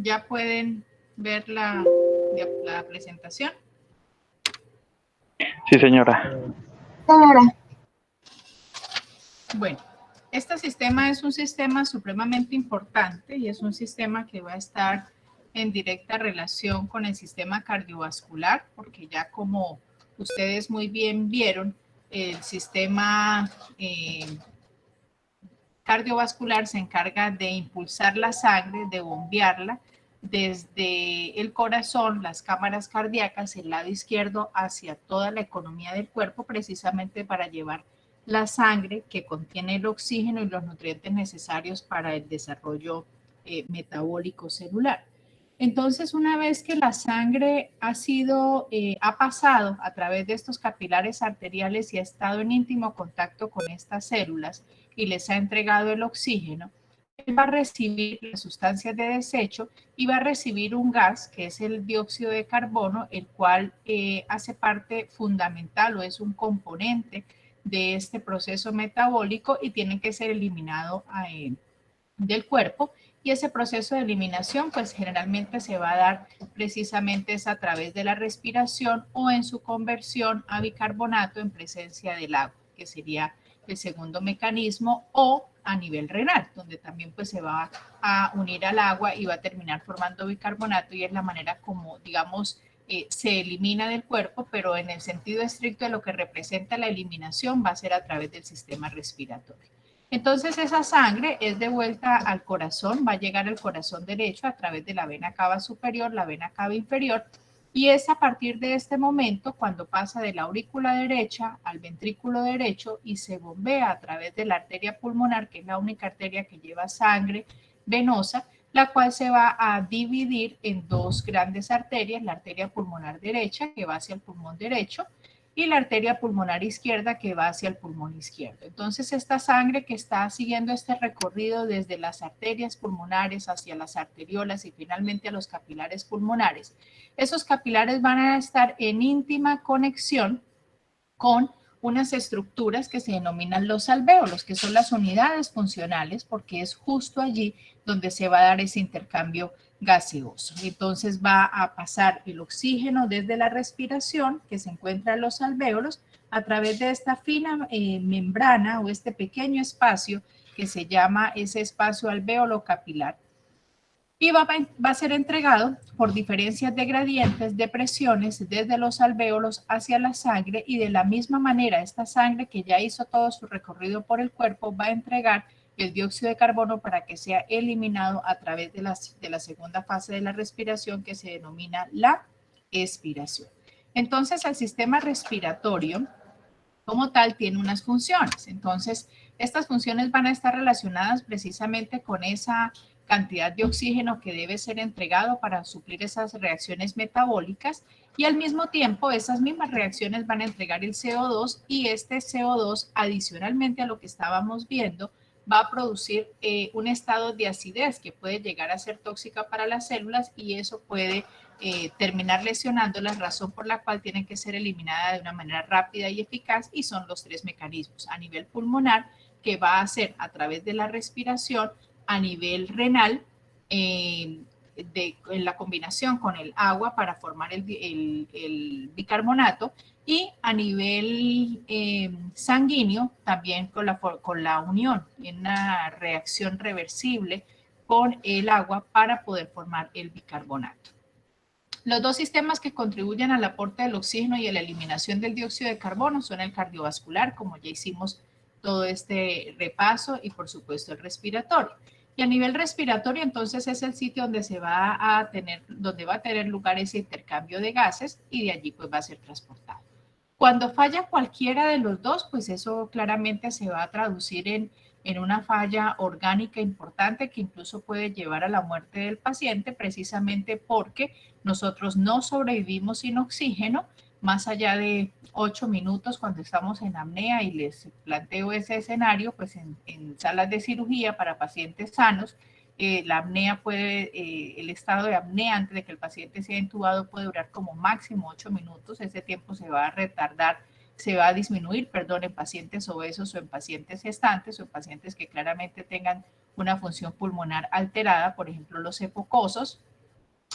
¿Ya pueden ver la presentación? Sí, señora. Bueno, este sistema es un sistema supremamente importante y es un sistema que va a estar en directa relación con el sistema cardiovascular, porque ya como ustedes muy bien vieron, el sistema cardiovascular se encarga de impulsar la sangre, de bombearla desde el corazón, las cámaras cardíacas, el lado izquierdo, hacia toda la economía del cuerpo, precisamente para llevar la sangre que contiene el oxígeno y los nutrientes necesarios para el desarrollo metabólico celular. Entonces, una vez que la sangre ha pasado a través de estos capilares arteriales y ha estado en íntimo contacto con estas células y les ha entregado el oxígeno, él va a recibir las sustancias de desecho y va a recibir un gas que es el dióxido de carbono, el cual hace parte fundamental o es un componente de este proceso metabólico y tiene que ser eliminado del cuerpo, y ese proceso de eliminación pues generalmente se va a dar precisamente es a través de la respiración o en su conversión a bicarbonato en presencia del agua, que sería el segundo mecanismo, o a nivel renal, donde también pues se va a unir al agua y va a terminar formando bicarbonato, y es la manera como, digamos, se elimina del cuerpo, pero en el sentido estricto de lo que representa la eliminación va a ser a través del sistema respiratorio. Entonces esa sangre es devuelta al corazón, va a llegar al corazón derecho a través de la vena cava superior, la vena cava inferior, y es a partir de este momento cuando pasa de la aurícula derecha al ventrículo derecho y se bombea a través de la arteria pulmonar, que es la única arteria que lleva sangre venosa, la cual se va a dividir en dos grandes arterias, la arteria pulmonar derecha, que va hacia el pulmón derecho, y la arteria pulmonar izquierda, que va hacia el pulmón izquierdo. Entonces, esta sangre que está siguiendo este recorrido desde las arterias pulmonares hacia las arteriolas y finalmente a los capilares pulmonares, esos capilares van a estar en íntima conexión con unas estructuras que se denominan los alvéolos, que son las unidades funcionales, porque es justo allí donde se va a dar ese intercambio gaseoso. Entonces va a pasar el oxígeno desde la respiración, que se encuentra en los alvéolos, a través de esta fina membrana o este pequeño espacio que se llama ese espacio alvéolo capilar, y va a ser entregado por diferencias de gradientes de presiones desde los alvéolos hacia la sangre, y de la misma manera esta sangre que ya hizo todo su recorrido por el cuerpo va a entregar el dióxido de carbono para que sea eliminado a través de la segunda fase de la respiración, que se denomina la expiración. Entonces el sistema respiratorio como tal tiene unas funciones. Entonces, estas funciones van a estar relacionadas precisamente con esa cantidad de oxígeno que debe ser entregado para suplir esas reacciones metabólicas, y al mismo tiempo esas mismas reacciones van a entregar el CO2, y este CO2 adicionalmente a lo que estábamos viendo va a producir un estado de acidez que puede llegar a ser tóxica para las células, y eso puede terminar lesionándolas, razón por la cual tienen que ser eliminadas de una manera rápida y eficaz, y son los tres mecanismos: a nivel pulmonar, que va a ser a través de la respiración; a nivel renal, en la combinación con el agua para formar el bicarbonato; y a nivel sanguíneo también con la unión en una reacción reversible con el agua para poder formar el bicarbonato. Los dos sistemas que contribuyen al aporte del oxígeno y a la eliminación del dióxido de carbono son el cardiovascular, como ya hicimos todo este repaso, y por supuesto el respiratorio. Y a nivel respiratorio, entonces, es el sitio donde donde va a tener lugar ese intercambio de gases, y de allí pues va a ser transportado. Cuando falla cualquiera de los dos, pues eso claramente se va a traducir en una falla orgánica importante que incluso puede llevar a la muerte del paciente, precisamente porque nosotros no sobrevivimos sin oxígeno más allá de 8 minutos cuando estamos en apnea, y les planteo ese escenario pues en salas de cirugía para pacientes sanos. La apnea el estado de apnea antes de que el paciente sea intubado puede durar como máximo 8 minutos. Ese tiempo se va a disminuir, en pacientes obesos o en pacientes gestantes o en pacientes que claramente tengan una función pulmonar alterada, por ejemplo los epocosos,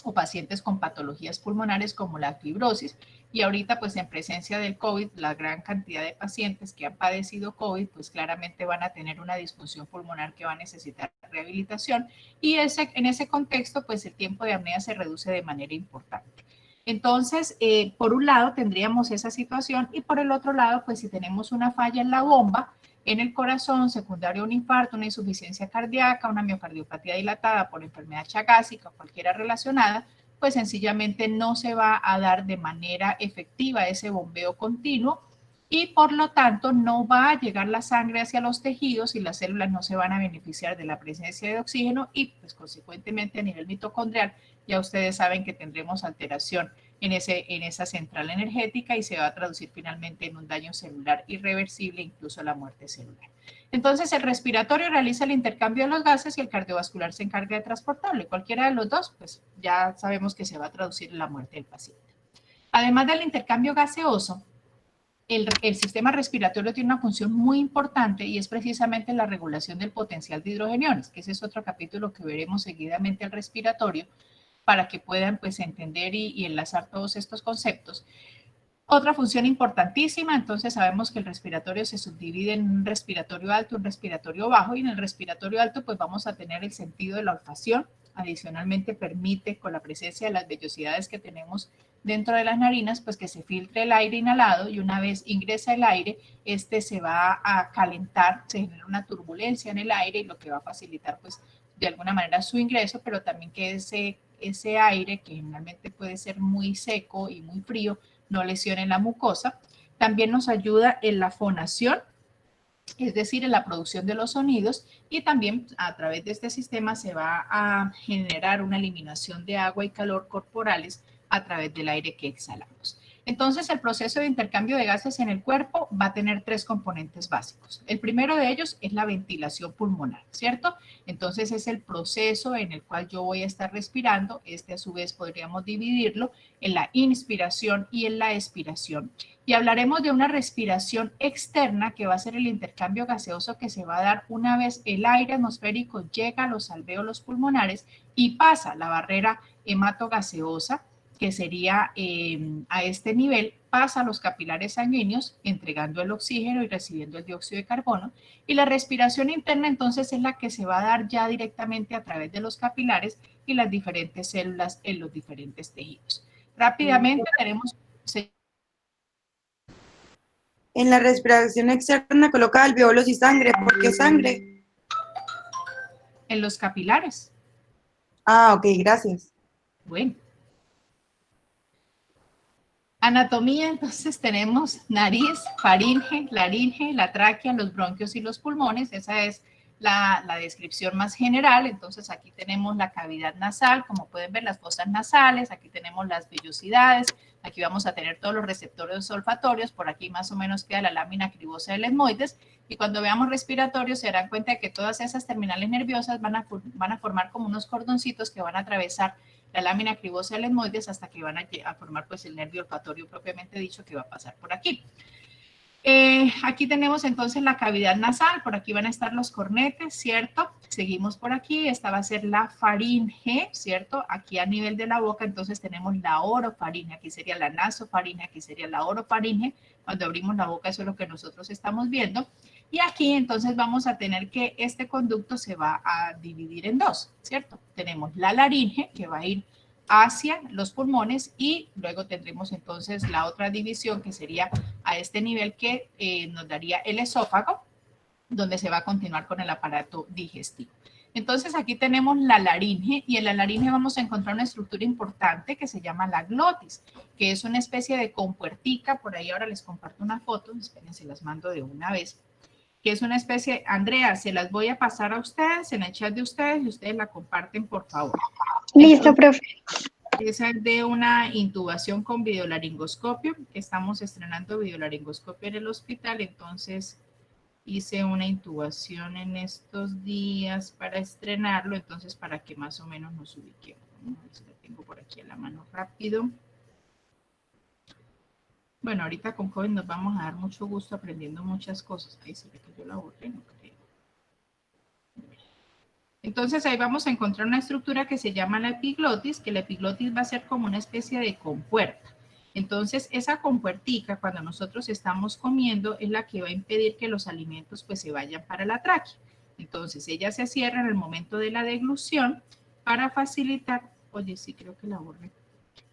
o pacientes con patologías pulmonares como la fibrosis. Y ahorita, pues en presencia del COVID, la gran cantidad de pacientes que han padecido COVID, pues claramente van a tener una disfunción pulmonar que va a necesitar rehabilitación. Y en ese contexto, pues el tiempo de apnea se reduce de manera importante. Entonces, por un lado tendríamos esa situación y por el otro lado, pues si tenemos una falla en la bomba, en el corazón, secundario a un infarto, una insuficiencia cardíaca, una miocardiopatía dilatada por enfermedad chagásica o cualquiera relacionada, pues sencillamente no se va a dar de manera efectiva ese bombeo continuo y por lo tanto no va a llegar la sangre hacia los tejidos y las células no se van a beneficiar de la presencia de oxígeno y pues consecuentemente a nivel mitocondrial ya ustedes saben que tendremos alteración en esa central energética y se va a traducir finalmente en un daño celular irreversible, incluso la muerte celular. Entonces, el respiratorio realiza el intercambio de los gases y el cardiovascular se encarga de transportarlo. Cualquiera de los dos, pues ya sabemos que se va a traducir en la muerte del paciente. Además del intercambio gaseoso, el sistema respiratorio tiene una función muy importante y es precisamente la regulación del potencial de hidrogeniones, que ese es otro capítulo que veremos seguidamente al respiratorio, para que puedan pues entender y enlazar todos estos conceptos. Otra función importantísima, entonces sabemos que el respiratorio se subdivide en un respiratorio alto, un respiratorio bajo, y en el respiratorio alto pues vamos a tener el sentido de la olfacción. Adicionalmente permite, con la presencia de las vellosidades que tenemos dentro de las narinas, pues que se filtre el aire inhalado y una vez ingresa el aire, este se va a calentar, se genera una turbulencia en el aire y lo que va a facilitar pues de alguna manera su ingreso, pero también que ese aire, que generalmente puede ser muy seco y muy frío, no lesione la mucosa. También nos ayuda en la fonación, es decir, en la producción de los sonidos, y también a través de este sistema se va a generar una eliminación de agua y calor corporales a través del aire que exhalamos. Entonces, el proceso de intercambio de gases en el cuerpo va a tener tres componentes básicos. El primero de ellos es la ventilación pulmonar, ¿cierto? Entonces, es el proceso en el cual yo voy a estar respirando. Este, a su vez, podríamos dividirlo en la inspiración y en la expiración. Y hablaremos de una respiración externa, que va a ser el intercambio gaseoso que se va a dar una vez el aire atmosférico llega a los alvéolos pulmonares y pasa la barrera hematogaseosa, que sería a este nivel, pasa a los capilares sanguíneos, entregando el oxígeno y recibiendo el dióxido de carbono. Y la respiración interna entonces es la que se va a dar ya directamente a través de los capilares y las diferentes células en los diferentes tejidos. Rápidamente tenemos... En la respiración externa coloca alvéolos y sangre. ¿Por qué sangre? En los capilares. Ah, ok, gracias. Bueno. Anatomía, entonces tenemos nariz, faringe, laringe, la tráquea, los bronquios y los pulmones. Esa es la descripción más general. Entonces aquí tenemos la cavidad nasal, como pueden ver las fosas nasales, aquí tenemos las vellosidades, aquí vamos a tener todos los receptores olfatorios, por aquí más o menos queda la lámina cribosa del etmoides, y cuando veamos respiratorio se darán cuenta de que todas esas terminales nerviosas van a formar como unos cordoncitos que van a atravesar la lámina cribosa del etmoides hasta que van a formar pues el nervio olfatorio propiamente dicho, que va a pasar por aquí. Aquí tenemos entonces la cavidad nasal, por aquí van a estar los cornetes, ¿cierto? Seguimos por aquí, esta va a ser la faringe, ¿cierto? Aquí a nivel de la boca entonces tenemos la orofaringe, aquí sería la nasofaringe, aquí sería la orofaringe. Cuando abrimos la boca eso es lo que nosotros estamos viendo. Y aquí entonces vamos a tener que este conducto se va a dividir en dos, ¿cierto? Tenemos la laringe, que va a ir hacia los pulmones, y luego tendremos entonces la otra división que sería a este nivel, que nos daría el esófago, donde se va a continuar con el aparato digestivo. Entonces aquí tenemos la laringe, y en la laringe vamos a encontrar una estructura importante que se llama la glotis, que es una especie de compuertica. Por ahí ahora les comparto una foto, esperen, se las mando de una vez, que es una especie, Andrea, se las voy a pasar a ustedes en el chat de ustedes y ustedes la comparten, por favor. Listo, profe. Esa es de una intubación con videolaringoscopio. Estamos estrenando videolaringoscopio en el hospital, entonces hice una intubación en estos días para estrenarlo, entonces para que más o menos nos ubiquemos. Vamos a ver si la tengo por aquí a la mano rápido. Bueno, ahorita con COVID nos vamos a dar mucho gusto aprendiendo muchas cosas. Ahí se ve que yo la borré, no creo. Entonces ahí vamos a encontrar una estructura que se llama la epiglotis, que la epiglotis va a ser como una especie de compuerta. Entonces esa compuertica, cuando nosotros estamos comiendo, es la que va a impedir que los alimentos pues se vayan para la tráquea. Entonces ella se cierra en el momento de la deglución para facilitar, oye sí creo que la borré,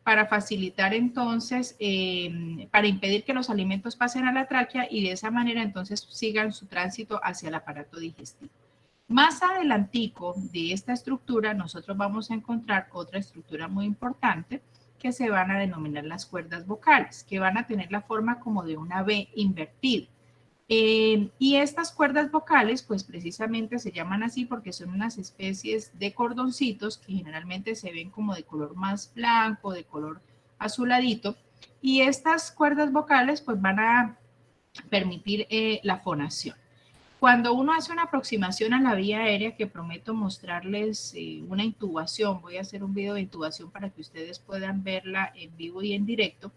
para facilitar entonces, para impedir que los alimentos pasen a la tráquea y de esa manera entonces sigan su tránsito hacia el aparato digestivo. Más adelantico de esta estructura nosotros vamos a encontrar otra estructura muy importante que se van a denominar las cuerdas vocales, que van a tener la forma como de una V invertida. Y estas cuerdas vocales, pues precisamente se llaman así porque son unas especies de cordoncitos que generalmente se ven como de color más blanco, de color azuladito. Y estas cuerdas vocales, pues van a permitir la fonación. Cuando uno hace una aproximación a la vía aérea, que prometo mostrarles una intubación, voy a hacer un video de intubación para que ustedes puedan verla en vivo y en directo,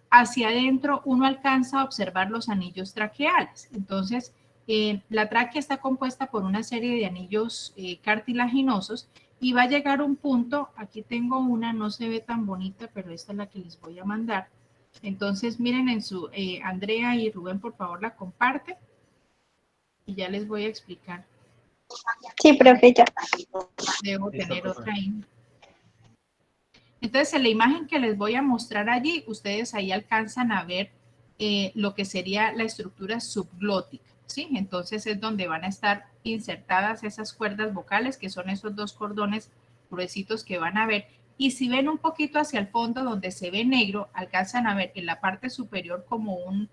hacia adentro uno alcanza a observar los anillos traqueales. Entonces, la tráquea está compuesta por una serie de anillos cartilaginosos y va a llegar un punto, aquí tengo una, no se ve tan bonita, pero esta es la que les voy a mandar. Entonces, miren en su, Andrea y Rubén, por favor, la comparten. Y ya les voy a explicar. Sí, profe, ya. Debo tener otra ahí. Entonces, en la imagen que les voy a mostrar allí, ustedes ahí alcanzan a ver lo que sería la estructura subglótica, ¿sí? Entonces es donde van a estar insertadas esas cuerdas vocales, que son esos dos cordones gruesitos que van a ver. Y si ven un poquito hacia el fondo, donde se ve negro, alcanzan a ver en la parte superior como un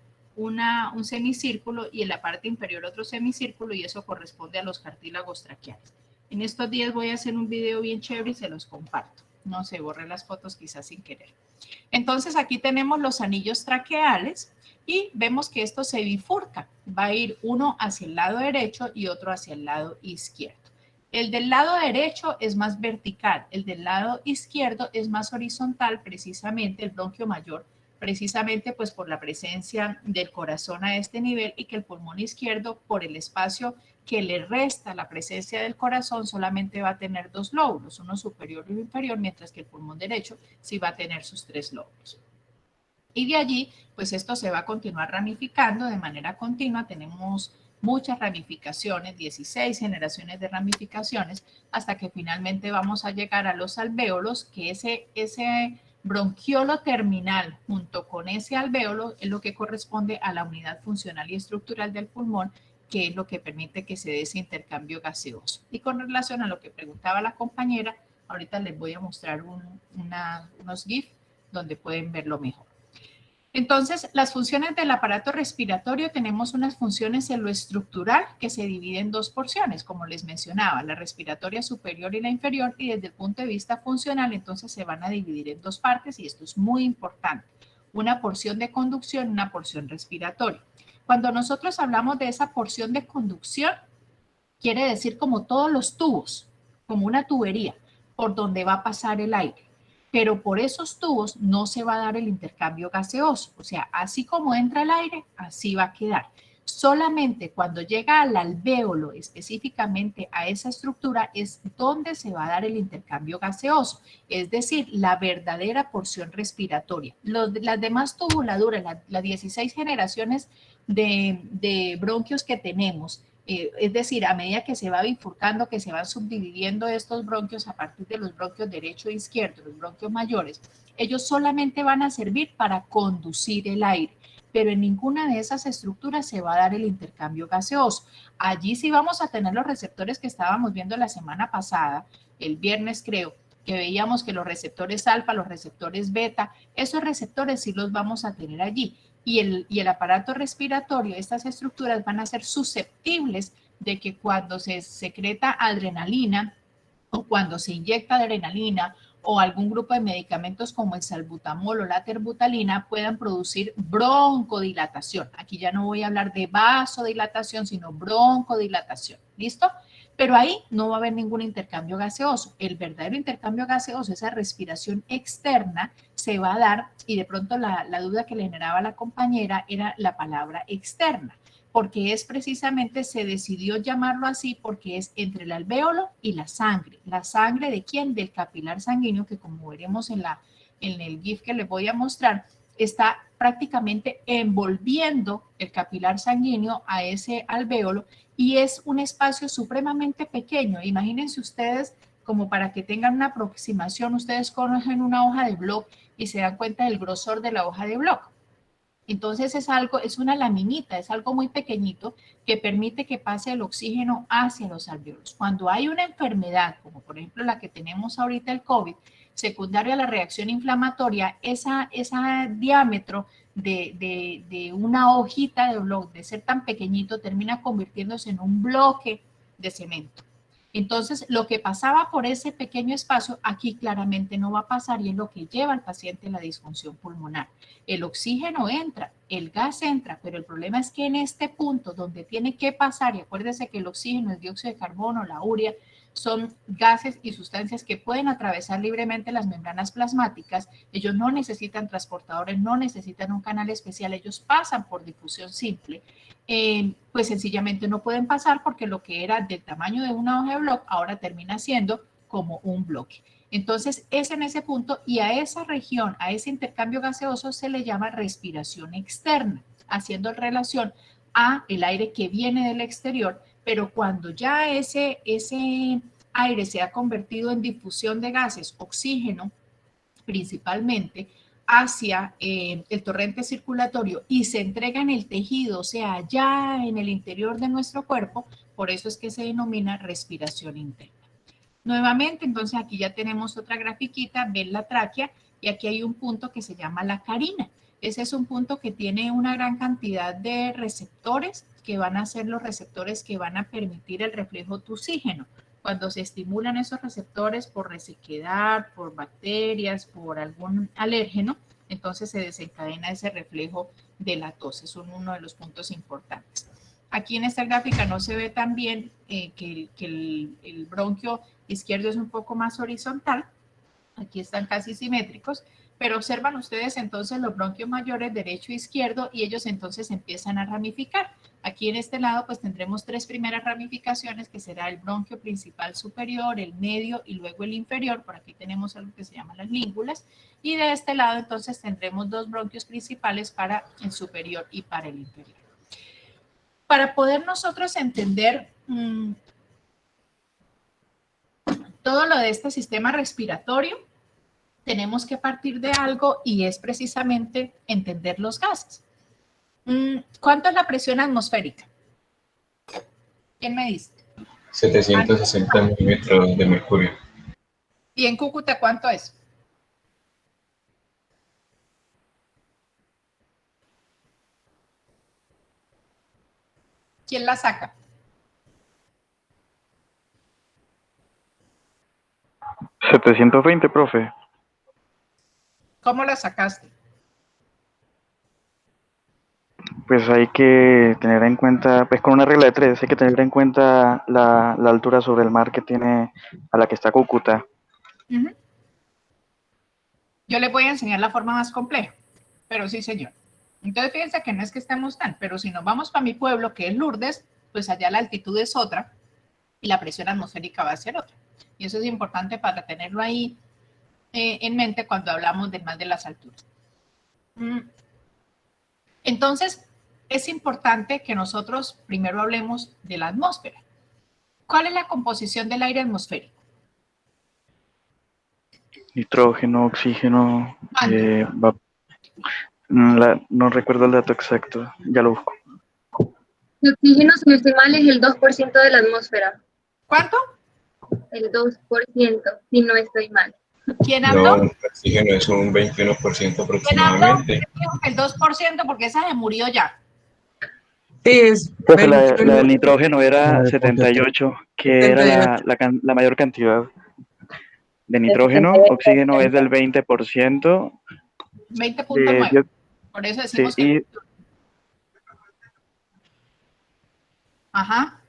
semicírculo y en la parte inferior otro semicírculo, y eso corresponde a los cartílagos traqueales. En estos días voy a hacer un video bien chévere y se los comparto. No sé, borré las fotos quizás sin querer. Entonces aquí tenemos los anillos traqueales y vemos que esto se bifurca. Va a ir uno hacia el lado derecho y otro hacia el lado izquierdo. El del lado derecho es más vertical, el del lado izquierdo es más horizontal, precisamente el bronquio mayor, precisamente pues por la presencia del corazón a este nivel, y que el pulmón izquierdo, por el espacio que le resta la presencia del corazón, solamente va a tener dos lóbulos, uno superior y uno inferior, mientras que el pulmón derecho sí va a tener sus tres lóbulos. Y de allí, pues esto se va a continuar ramificando de manera continua. Tenemos muchas ramificaciones, 16 generaciones de ramificaciones, hasta que finalmente vamos a llegar a los alvéolos, que ese bronquiolo terminal junto con ese alvéolo es lo que corresponde a la unidad funcional y estructural del pulmón, que es lo que permite que se dé ese intercambio gaseoso. Y con relación a lo que preguntaba la compañera, ahorita les voy a mostrar unos GIF donde pueden verlo mejor. Entonces, las funciones del aparato respiratorio, tenemos unas funciones en lo estructural que se dividen en dos porciones, como les mencionaba, la respiratoria superior y la inferior, y desde el punto de vista funcional, entonces se van a dividir en dos partes, y esto es muy importante, una porción de conducción y una porción respiratoria. Cuando nosotros hablamos de esa porción de conducción, quiere decir como todos los tubos, como una tubería, por donde va a pasar el aire. Pero por esos tubos no se va a dar el intercambio gaseoso. O sea, así como entra el aire, así va a quedar. Solamente cuando llega al alvéolo, específicamente a esa estructura, es donde se va a dar el intercambio gaseoso, es decir, la verdadera porción respiratoria. Las demás tubuladuras, las 16 generaciones de bronquios que tenemos, es decir, a medida que se va bifurcando, que se van subdividiendo estos bronquios a partir de los bronquios derecho e izquierdo, los bronquios mayores, ellos solamente van a servir para conducir el aire, pero en ninguna de esas estructuras se va a dar el intercambio gaseoso. Allí sí vamos a tener los receptores que estábamos viendo la semana pasada, el viernes creo, que veíamos que los receptores alfa, los receptores beta, esos receptores sí los vamos a tener allí. Y el aparato respiratorio, estas estructuras van a ser susceptibles de que cuando se secreta adrenalina o cuando se inyecta adrenalina o algún grupo de medicamentos como el salbutamol o la terbutalina puedan producir broncodilatación. Aquí ya no voy a hablar de vasodilatación, sino broncodilatación. ¿Listo? Pero ahí no va a haber ningún intercambio gaseoso. El verdadero intercambio gaseoso, esa respiración externa, se va a dar, y de pronto la duda que le generaba a la compañera era la palabra externa. porque es precisamente, se decidió llamarlo así porque es entre el alvéolo y la sangre. ¿La sangre de quién? Del capilar sanguíneo, que como veremos en el GIF que les voy a mostrar, está prácticamente envolviendo el capilar sanguíneo a ese alvéolo y es un espacio supremamente pequeño. Imagínense ustedes, como para que tengan una aproximación, ustedes cogen una hoja de bloc y se dan cuenta del grosor de la hoja de bloc. Entonces es algo, es una laminita, es algo muy pequeñito que permite que pase el oxígeno hacia los alvéolos. Cuando hay una enfermedad, como por ejemplo la que tenemos ahorita, el COVID, secundaria a la reacción inflamatoria, ese diámetro de una hojita de bloc, de ser tan pequeñito, termina convirtiéndose en un bloque de cemento. Entonces, lo que pasaba por ese pequeño espacio, aquí claramente no va a pasar y es lo que lleva al paciente a la disfunción pulmonar. El oxígeno entra, el gas entra, pero el problema es que en este punto donde tiene que pasar, y acuérdese que el oxígeno, el dióxido de carbono, la urea, son gases y sustancias que pueden atravesar libremente las membranas plasmáticas. Ellos no necesitan transportadores, no necesitan un canal especial, ellos pasan por difusión simple. Pues sencillamente no pueden pasar porque lo que era del tamaño de una hoja de bloc ahora termina siendo como un bloque. Entonces es en ese punto y a esa región, a ese intercambio gaseoso se le llama respiración externa, haciendo relación a el aire que viene del exterior, pero cuando ya ese aire se ha convertido en difusión de gases, oxígeno principalmente, hacia el torrente circulatorio y se entrega en el tejido, o sea, ya en el interior de nuestro cuerpo, por eso es que se denomina respiración interna. Nuevamente, entonces aquí ya tenemos otra grafiquita, ven la tráquea y aquí hay un punto que se llama la carina. Ese es un punto que tiene una gran cantidad de receptores que van a ser los receptores que van a permitir el reflejo de oxígeno. Cuando se estimulan esos receptores por resequedad, por bacterias, por algún alérgeno, entonces se desencadena ese reflejo de la tos. Es uno de los puntos importantes. Aquí en esta gráfica no se ve tan bien que el bronquio izquierdo es un poco más horizontal. Aquí están casi simétricos, pero observan ustedes entonces los bronquios mayores derecho e izquierdo y ellos entonces empiezan a ramificar. Aquí en este lado pues tendremos tres primeras ramificaciones que será el bronquio principal superior, el medio y luego el inferior. Por aquí tenemos algo que se llama las língulas y de este lado entonces tendremos dos bronquios principales para el superior y para el inferior. Para poder nosotros entender todo lo de este sistema respiratorio, tenemos que partir de algo y es precisamente entender los gases. ¿Cuánto es la presión atmosférica? ¿Quién me dice? 760 milímetros de mercurio. ¿Y en Cúcuta cuánto es? ¿Quién la saca? ¿720, profe? ¿Cómo la sacaste? Pues hay que tener en cuenta, pues con una regla de 3, hay que tener en cuenta la altura sobre el mar que tiene a la que está Cúcuta. Yo les voy a enseñar la forma más compleja, pero sí, señor. Entonces, fíjense que no es que estemos tan, pero si nos vamos para mi pueblo, que es Lourdes, pues allá la altitud es otra y la presión atmosférica va a ser otra. Y eso es importante para tenerlo ahí en mente cuando hablamos de más de las alturas. Entonces, es importante que nosotros primero hablemos de la atmósfera. ¿Cuál es la composición del aire atmosférico? Nitrógeno, oxígeno, no recuerdo el dato exacto, ya lo busco. El oxígeno, si no estoy mal, es el 2% de la atmósfera. ¿Cuánto? El 2%, si no estoy mal. ¿Quién habló? No, el oxígeno es un 21% ¿Quién habló? aproximadamente. El 2% porque esa se murió ya. Sí, es Pues la del nitrógeno era 78, que 78. era la mayor cantidad de nitrógeno. Oxígeno es del 20%. 20.9. Por eso decimos sí, que... Ajá.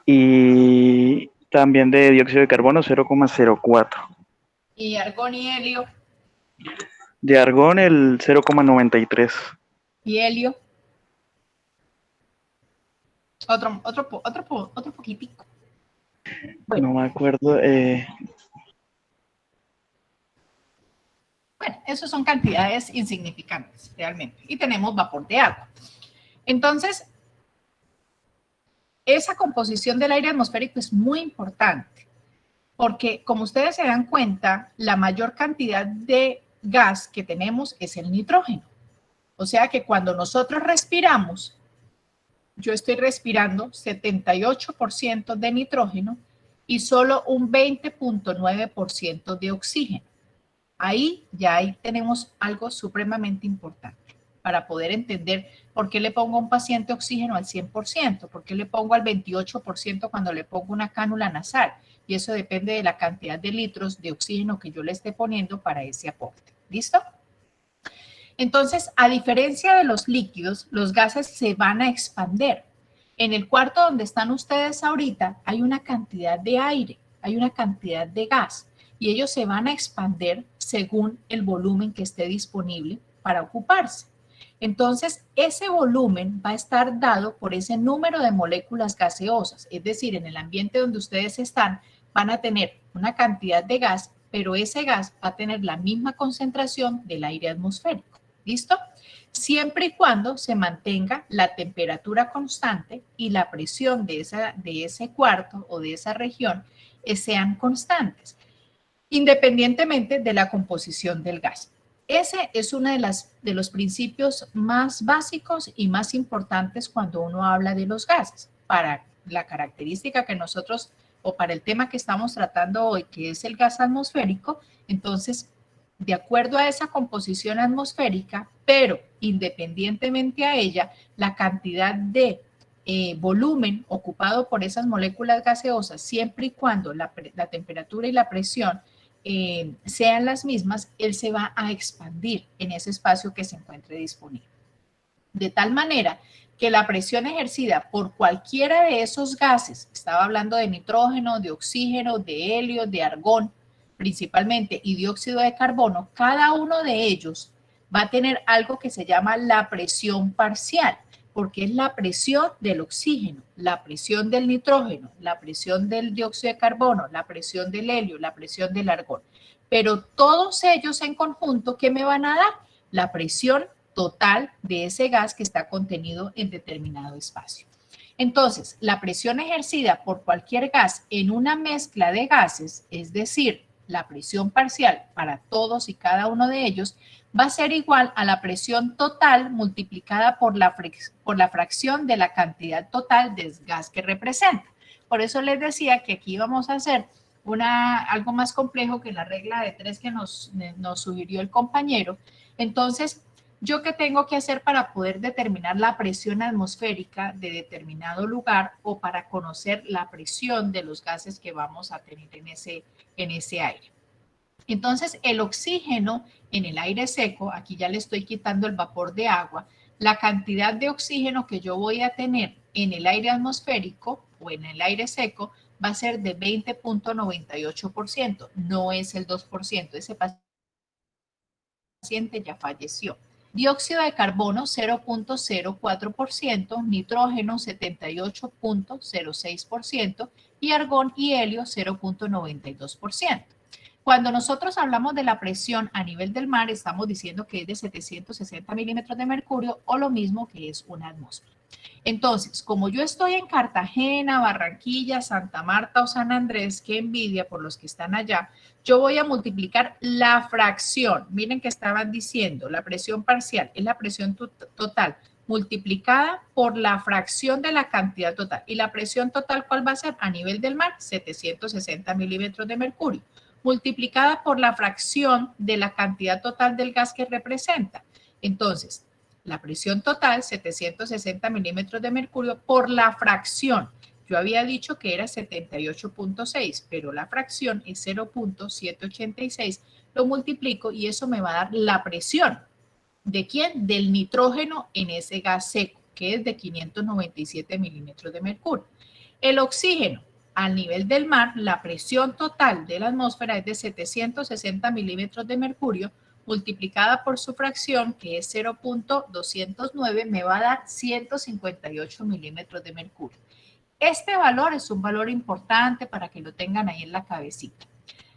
Y también de dióxido de carbono 0,04. ¿Y argón y helio? De argón el 0,93. ¿Y helio? Otro poquitico. Bueno. No me acuerdo. Bueno, esas son cantidades insignificantes realmente. Y tenemos vapor de agua. Entonces, esa composición del aire atmosférico es muy importante porque, como ustedes se dan cuenta, la mayor cantidad de gas que tenemos es el nitrógeno. O sea que cuando nosotros respiramos, yo estoy respirando 78% de nitrógeno y solo un 20.9% de oxígeno. Ahí tenemos algo supremamente importante para poder entender por qué le pongo a un paciente oxígeno al 100%, por qué le pongo al 28% cuando le pongo una cánula nasal. Y eso depende de la cantidad de litros de oxígeno que yo le esté poniendo para ese aporte. ¿Listo? Entonces, a diferencia de los líquidos, los gases se van a expandir. En el cuarto donde están ustedes ahorita hay una cantidad de aire, hay una cantidad de gas y ellos se van a expandir según el volumen que esté disponible para ocuparse. Entonces, ese volumen va a estar dado por ese número de moléculas gaseosas, es decir, en el ambiente donde ustedes están van a tener una cantidad de gas, pero ese gas va a tener la misma concentración del aire atmosférico. ¿Listo? Siempre y cuando se mantenga la temperatura constante y la presión de ese cuarto o de esa región sean constantes, independientemente de la composición del gas. Ese es uno de los principios más básicos y más importantes cuando uno habla de los gases. Para la característica que nosotros, o para el tema que estamos tratando hoy, que es el gas atmosférico, entonces, de acuerdo a esa composición atmosférica, pero independientemente a ella, la cantidad de volumen ocupado por esas moléculas gaseosas, siempre y cuando la temperatura y la presión sean las mismas, él se va a expandir en ese espacio que se encuentre disponible. De tal manera que la presión ejercida por cualquiera de esos gases, estaba hablando de nitrógeno, de oxígeno, de helio, de argón, principalmente, y dióxido de carbono, cada uno de ellos va a tener algo que se llama la presión parcial, porque es la presión del oxígeno, la presión del nitrógeno, la presión del dióxido de carbono, la presión del helio, la presión del argón. Pero todos ellos en conjunto, ¿qué me van a dar? La presión total de ese gas que está contenido en determinado espacio. Entonces, la presión ejercida por cualquier gas en una mezcla de gases, es decir, la presión parcial para todos y cada uno de ellos, va a ser igual a la presión total multiplicada por la fracción de la cantidad total de gas que representa. Por eso les decía que aquí vamos a hacer algo más complejo que la regla de 3 que nos sugirió el compañero. Entonces, ¿yo qué tengo que hacer para poder determinar la presión atmosférica de determinado lugar o para conocer la presión de los gases que vamos a tener en ese aire? Entonces, el oxígeno en el aire seco, aquí ya le estoy quitando el vapor de agua, la cantidad de oxígeno que yo voy a tener en el aire atmosférico o en el aire seco va a ser de 20.98%, no es el 2%, ese paciente ya falleció. Dióxido de carbono 0.04%, nitrógeno 78.06% y argón y helio 0.92%. Cuando nosotros hablamos de la presión a nivel del mar, estamos diciendo que es de 760 milímetros de mercurio o lo mismo que es una atmósfera. Entonces, como yo estoy en Cartagena, Barranquilla, Santa Marta o San Andrés, qué envidia por los que están allá, yo voy a multiplicar la fracción. Miren que estaban diciendo, la presión parcial es la presión total multiplicada por la fracción de la cantidad total. ¿Y la presión total cuál va a ser? A nivel del mar, 760 milímetros de mercurio, multiplicada por la fracción de la cantidad total del gas que representa. Entonces, la presión total, 760 milímetros de mercurio, por la fracción. Yo había dicho que era 78.6, pero la fracción es 0.786. Lo multiplico y eso me va a dar la presión. ¿De quién? Del nitrógeno en ese gas seco, que es de 597 milímetros de mercurio. El oxígeno, al nivel del mar, la presión total de la atmósfera es de 760 milímetros de mercurio, multiplicada por su fracción, que es 0.209, me va a dar 158 milímetros de mercurio. Este valor es un valor importante para que lo tengan ahí en la cabecita.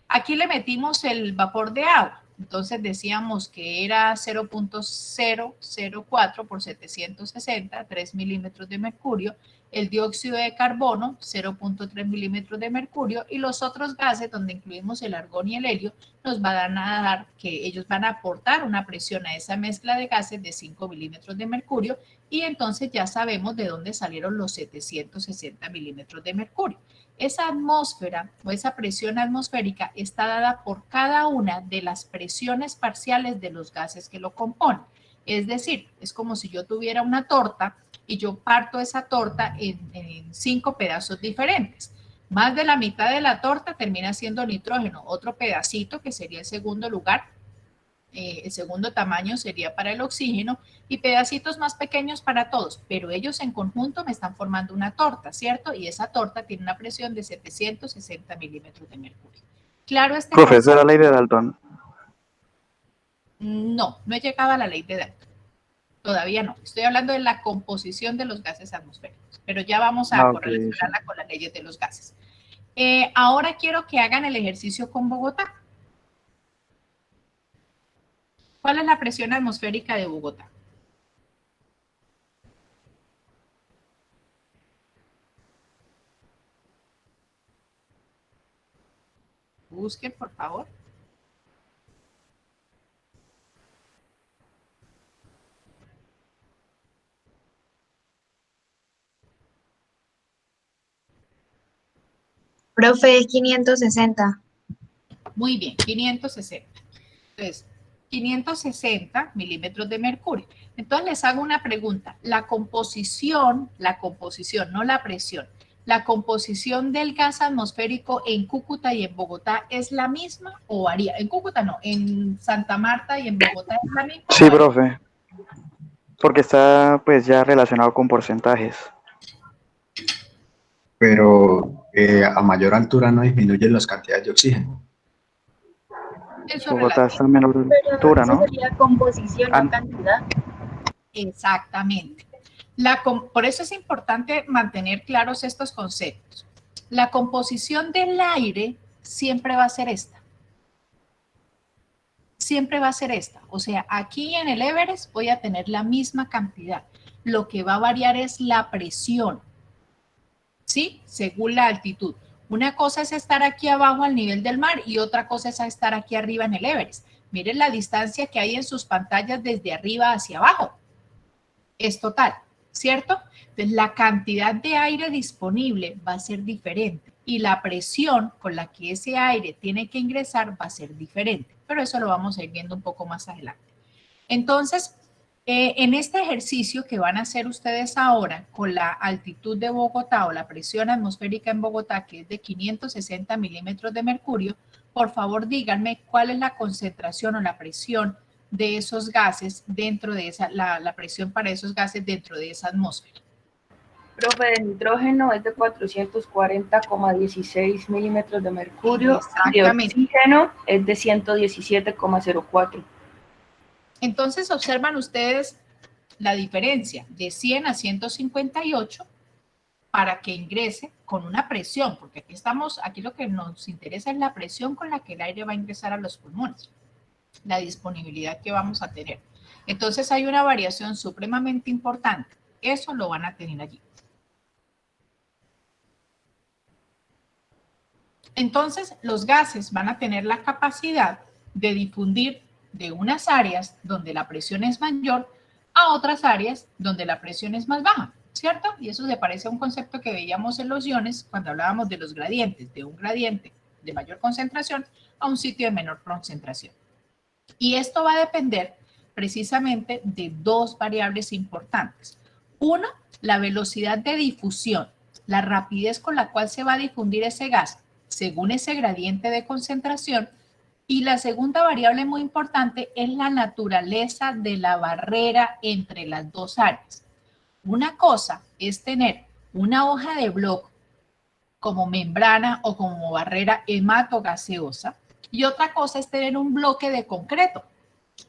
Aquí le metimos el vapor de agua. Entonces decíamos que era 0.004 por 760, 3 milímetros de mercurio. El dióxido de carbono, 0.3 milímetros de mercurio. Y los otros gases, donde incluimos el argón y el helio, nos van a dar que ellos van a aportar una presión a esa mezcla de gases de 5 milímetros de mercurio. Y entonces ya sabemos de dónde salieron los 760 milímetros de mercurio. Esa atmósfera o esa presión atmosférica está dada por cada una de las presiones parciales de los gases que lo componen. Es decir, es como si yo tuviera una torta y yo parto esa torta en 5 pedazos diferentes. Más de la mitad de la torta termina siendo nitrógeno. Otro pedacito, que sería el segundo lugar, el segundo tamaño sería para el oxígeno, y pedacitos más pequeños para todos, pero ellos en conjunto me están formando una torta, ¿cierto? Y esa torta tiene una presión de 760 milímetros de mercurio. Claro, este Profe, esa es la ley de Dalton. No, no he llegado a la ley de Dalton. Todavía no. Estoy hablando de la composición de los gases atmosféricos, pero ya vamos a correlacionarla con las leyes de los gases. Ahora quiero que hagan el ejercicio con Bogotá. ¿Cuál es la presión atmosférica de Bogotá? Busquen, por favor. Profe, es 560. Muy bien, 560. Entonces, 560 milímetros de mercurio. Entonces les hago una pregunta. La composición, no la presión, la composición del gas atmosférico en Cúcuta y en Bogotá es la misma o varía. En Cúcuta no, en Santa Marta y en Bogotá es la misma. Sí, profe. Porque está pues ya relacionado con porcentajes. Pero a mayor altura no disminuyen las cantidades de oxígeno. Eso es Bogotá está a relativo. menor altura, ¿no? Sería composición, no cantidad. Exactamente. Por eso es importante mantener claros estos conceptos. La composición del aire siempre va a ser esta. Siempre va a ser esta. O sea, aquí en el Everest voy a tener la misma cantidad. Lo que va a variar es la presión, ¿sí? Según la altitud. Una cosa es estar aquí abajo al nivel del mar y otra cosa es estar aquí arriba en el Everest. Miren la distancia que hay en sus pantallas desde arriba hacia abajo. Es total, ¿cierto? Entonces, la cantidad de aire disponible va a ser diferente y la presión con la que ese aire tiene que ingresar va a ser diferente, pero eso lo vamos a ir viendo un poco más adelante. Entonces, en este ejercicio que van a hacer ustedes ahora con la altitud de Bogotá o la presión atmosférica en Bogotá, que es de 560 milímetros de mercurio, por favor díganme cuál es la concentración o la presión de esos gases dentro de esa, la presión para esos gases dentro de esa atmósfera. Profe, de nitrógeno es de 440,16 milímetros de mercurio. De oxígeno es de 117,04. Entonces observan ustedes la diferencia de 100 a 158 para que ingrese con una presión, porque aquí lo que nos interesa es la presión con la que el aire va a ingresar a los pulmones, la disponibilidad que vamos a tener. Entonces hay una variación supremamente importante. Eso lo van a tener allí. Entonces, los gases van a tener la capacidad de difundir de unas áreas donde la presión es mayor a otras áreas donde la presión es más baja, ¿cierto? Y eso se parece a un concepto que veíamos en los iones cuando hablábamos de los gradientes, de un gradiente de mayor concentración a un sitio de menor concentración. Y esto va a depender precisamente de dos variables importantes. Uno, la velocidad de difusión, la rapidez con la cual se va a difundir ese gas según ese gradiente de concentración. Y la segunda variable muy importante es la naturaleza de la barrera entre las dos áreas. Una cosa es tener una hoja de bloque como membrana o como barrera hematogaseosa y otra cosa es tener un bloque de concreto.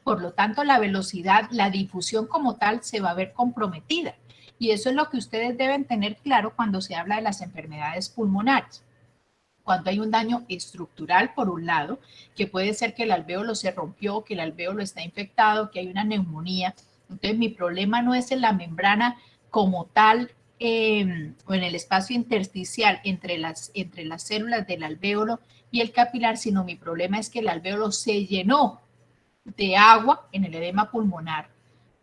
Por lo tanto, la velocidad, la difusión como tal se va a ver comprometida. Y eso es lo que ustedes deben tener claro cuando se habla de las enfermedades pulmonares. Cuando hay un daño estructural, por un lado, que puede ser que el alvéolo se rompió, que el alvéolo está infectado, que hay una neumonía. Entonces, mi problema no es en la membrana como tal o en el espacio intersticial entre las células del alvéolo y el capilar, sino mi problema es que el alvéolo se llenó de agua en el edema pulmonar,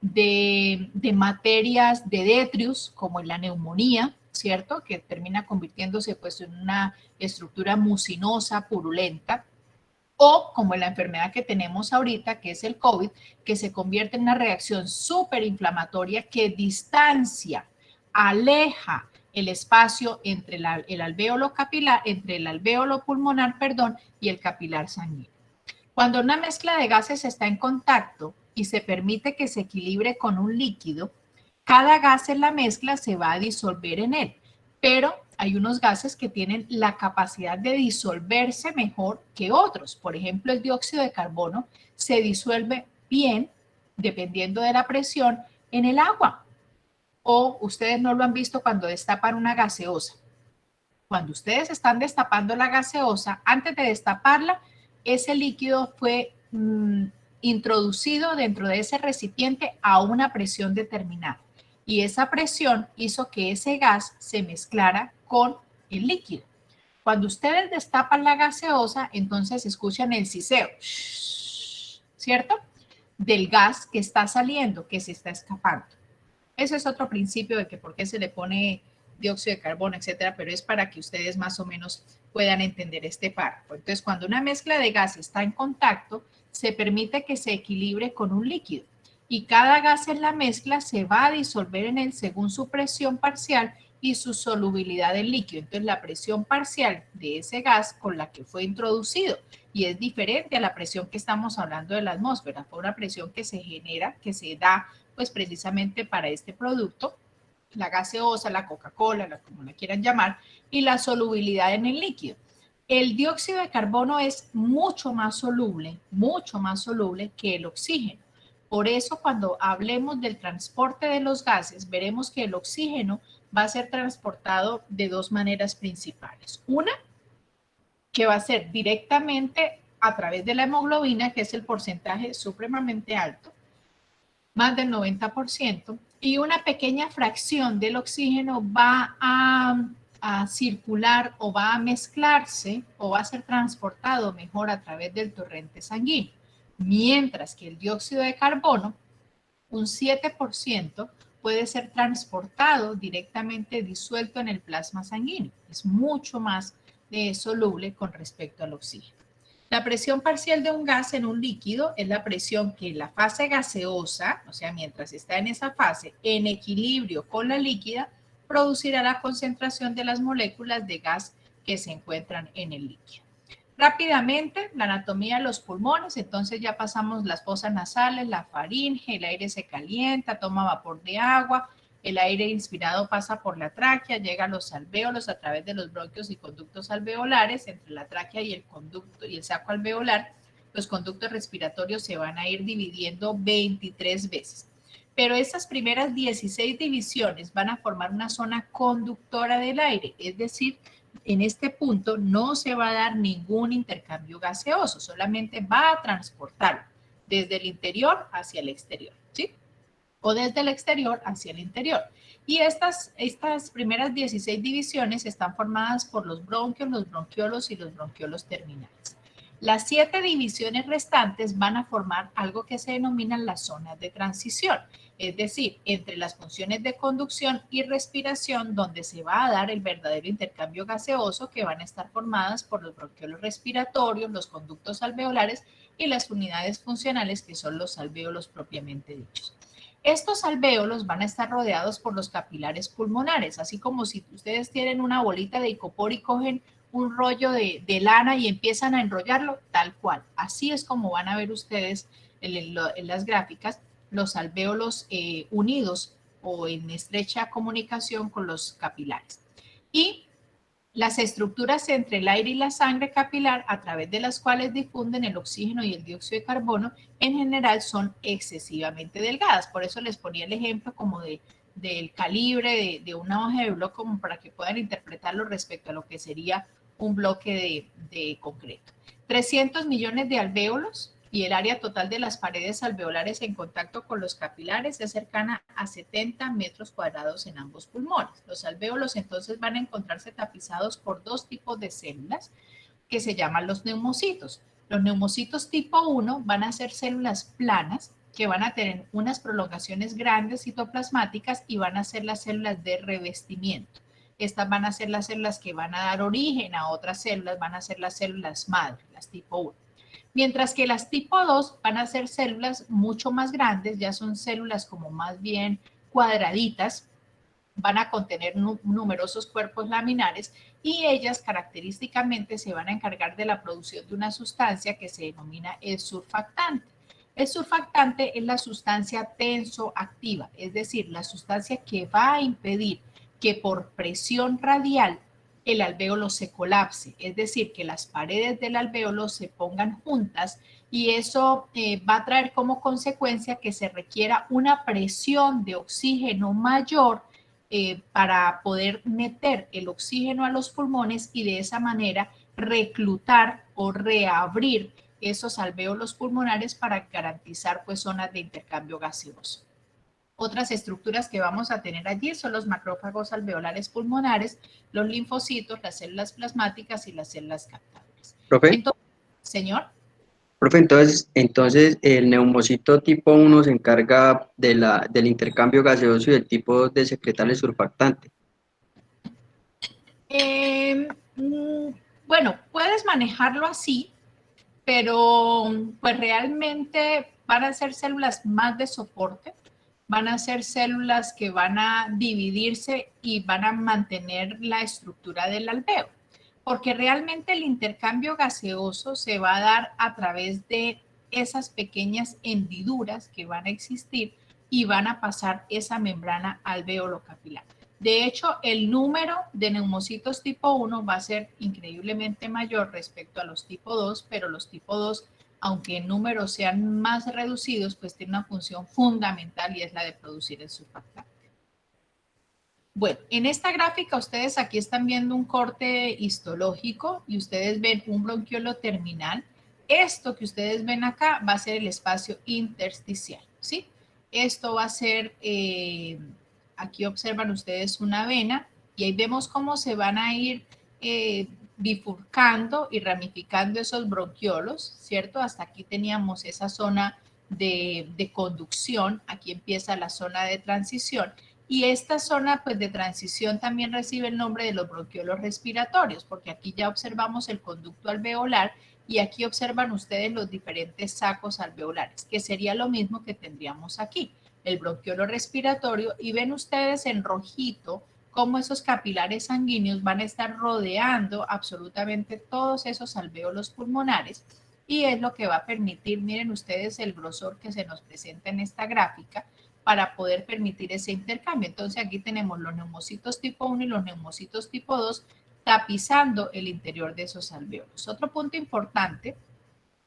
de materias, de detrius, como en la neumonía, ¿cierto? Que termina convirtiéndose pues en una estructura mucinosa, purulenta, o como en la enfermedad que tenemos ahorita, que es el COVID, que se convierte en una reacción súper inflamatoria que distancia, aleja el espacio entre el alvéolo capilar, entre el alvéolo pulmonar, perdón, y el capilar sanguíneo. Cuando una mezcla de gases está en contacto y se permite que se equilibre con un líquido, cada gas en la mezcla se va a disolver en él, pero hay unos gases que tienen la capacidad de disolverse mejor que otros. Por ejemplo, el dióxido de carbono se disuelve bien, dependiendo de la presión, en el agua. O ustedes no lo han visto cuando destapan una gaseosa. Cuando ustedes están destapando la gaseosa, antes de destaparla, ese líquido fue introducido dentro de ese recipiente a una presión determinada. Y esa presión hizo que ese gas se mezclara con el líquido. Cuando ustedes destapan la gaseosa, entonces escuchan el siseo, ¿cierto? Del gas que está saliendo, que se está escapando. Ese es otro principio de que por qué se le pone dióxido de carbono, etcétera, pero es para que ustedes más o menos puedan entender este párrafo. Entonces, cuando una mezcla de gas está en contacto, se permite que se equilibre con un líquido y cada gas en la mezcla se va a disolver en él según su presión parcial y su solubilidad del líquido. Entonces, la presión parcial de ese gas con la que fue introducido y es diferente a la presión que estamos hablando de la atmósfera. Fue una presión que se genera, que se da pues precisamente para este producto, la gaseosa, la Coca-Cola, como la quieran llamar, y la solubilidad en el líquido. El dióxido de carbono es mucho más soluble que el oxígeno. Por eso cuando hablemos del transporte de los gases, veremos que el oxígeno va a ser transportado de dos maneras principales. Una, que va a ser directamente a través de la hemoglobina, que es el porcentaje supremamente alto, más del 90%, y una pequeña fracción del oxígeno va a circular o va a mezclarse o va a ser transportado mejor a través del torrente sanguíneo. Mientras que el dióxido de carbono, un 7%, puede ser transportado directamente disuelto en el plasma sanguíneo. Es mucho más soluble con respecto al oxígeno. La presión parcial de un gas en un líquido es la presión que la fase gaseosa, o sea, mientras está en esa fase, en equilibrio con la líquida, producirá la concentración de las moléculas de gas que se encuentran en el líquido. Rápidamente, la anatomía de los pulmones, entonces ya pasamos las fosas nasales, la faringe, el aire se calienta, toma vapor de agua, el aire inspirado pasa por la tráquea, llega a los alvéolos a través de los bronquios y conductos alveolares, entre la tráquea y el conducto y el saco alveolar, los conductos respiratorios se van a ir dividiendo 23 veces. Pero estas primeras 16 divisiones van a formar una zona conductora del aire, es decir, en este punto no se va a dar ningún intercambio gaseoso, solamente va a transportarlo desde el interior hacia el exterior, ¿sí? O desde el exterior hacia el interior. Y estas primeras 16 divisiones están formadas por los bronquios, los bronquiolos y los bronquiolos terminales. Las 7 divisiones restantes van a formar algo que se denominan las zonas de transición, es decir, entre las funciones de conducción y respiración, donde se va a dar el verdadero intercambio gaseoso, que van a estar formadas por los bronquiolos respiratorios, los conductos alveolares y las unidades funcionales, que son los alvéolos propiamente dichos. Estos alvéolos van a estar rodeados por los capilares pulmonares, así como si ustedes tienen una bolita de icopor y cogen un rollo de lana y empiezan a enrollarlo, tal cual. Así es como van a ver ustedes en las gráficas los alvéolos unidos o en estrecha comunicación con los capilares. Y Las estructuras entre el aire y la sangre capilar, a través de las cuales difunden el oxígeno y el dióxido de carbono, en general son excesivamente delgadas. Por eso les ponía el ejemplo como del calibre de una hoja de bloque, como para que puedan interpretarlo respecto a lo que sería un bloque de concreto. 300 millones de alvéolos, y el área total de las paredes alveolares en contacto con los capilares es cercana a 70 metros cuadrados en ambos pulmones. Los alvéolos entonces van a encontrarse tapizados por dos tipos de células que se llaman los neumocitos. Los neumocitos tipo 1 van a ser células planas que van a tener unas prolongaciones grandes citoplasmáticas y van a ser las células de revestimiento. Estas van a ser las células que van a dar origen a otras células, van a ser las células madre, las tipo 1. Mientras que las tipo 2 van a ser células mucho más grandes, ya son células como más bien cuadraditas, van a contener numerosos cuerpos laminares y ellas característicamente se van a encargar de la producción de una sustancia que se denomina el surfactante. El surfactante es la sustancia tensoactiva, es decir, la sustancia que va a impedir que por presión radial el alvéolo se colapse, es decir, que las paredes del alvéolo se pongan juntas y eso va a traer como consecuencia que se requiera una presión de oxígeno mayor para poder meter el oxígeno a los pulmones y de esa manera reclutar o reabrir esos alvéolos pulmonares para garantizar pues zonas de intercambio gaseoso. Otras estructuras que vamos a tener allí son los macrófagos alveolares pulmonares, los linfocitos, las células plasmáticas y las células captadoras. Profe, Entonces, señor. profe, entonces el neumocito tipo 1 se encarga del intercambio gaseoso y del tipo 2 de secretar el surfactante. Bueno, puedes manejarlo así, pero pues realmente van a ser células más de soporte, van a ser células que van a dividirse y van a mantener la estructura del alvéolo, porque realmente el intercambio gaseoso se va a dar a través de esas pequeñas hendiduras que van a existir y van a pasar esa membrana alvéolo capilar. De hecho, el número de neumocitos tipo 1 va a ser increíblemente mayor respecto a los tipo 2, pero los tipo 2, aunque en números sean más reducidos, pues tienen una función fundamental y es la de producir el surfactante. Bueno, en esta gráfica ustedes aquí están viendo un corte histológico y ustedes ven un bronquiolo terminal. Esto que ustedes ven acá va a ser el espacio intersticial, ¿sí? Esto va a ser, aquí observan ustedes una vena y ahí vemos cómo se van a ir bifurcando y ramificando esos bronquiolos, ¿cierto? Hasta aquí teníamos esa zona de conducción, aquí empieza la zona de transición. Y esta zona pues, de transición también recibe el nombre de los bronquiolos respiratorios, porque aquí ya observamos el conducto alveolar y aquí observan ustedes los diferentes sacos alveolares, que sería lo mismo que tendríamos aquí, el bronquiolo respiratorio, y ven ustedes en rojito cómo esos capilares sanguíneos van a estar rodeando absolutamente todos esos alvéolos pulmonares y es lo que va a permitir, miren ustedes el grosor que se nos presenta en esta gráfica, para poder permitir ese intercambio. Entonces aquí tenemos los neumocitos tipo 1 y los neumocitos tipo 2 tapizando el interior de esos alvéolos. Otro punto importante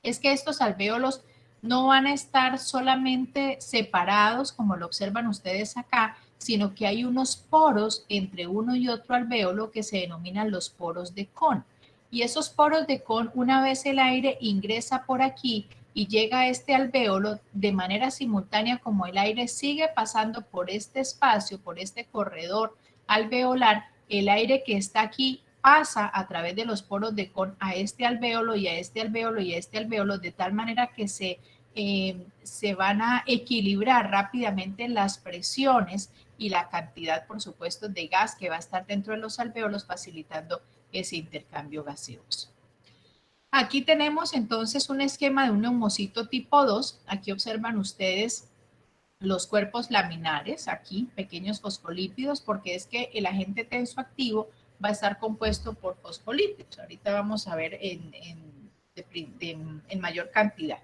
es que estos alvéolos no van a estar solamente separados como lo observan ustedes acá, sino que hay unos poros entre uno y otro alvéolo que se denominan los poros de Kohn. Y esos poros de Kohn, una vez el aire ingresa por aquí, y llega a este alvéolo de manera simultánea como el aire sigue pasando por este espacio, por este corredor alveolar, el aire que está aquí pasa a través de los poros de Kohn a este alvéolo y a este alvéolo y a este alvéolo de tal manera que se van a equilibrar rápidamente las presiones y la cantidad, por supuesto, de gas que va a estar dentro de los alvéolos facilitando ese intercambio gaseoso. Aquí tenemos entonces un esquema de un neumocito tipo 2. Aquí observan ustedes los cuerpos laminares, aquí pequeños fosfolípidos, porque es que el agente tensoactivo va a estar compuesto por fosfolípidos. Ahorita vamos a ver en mayor cantidad.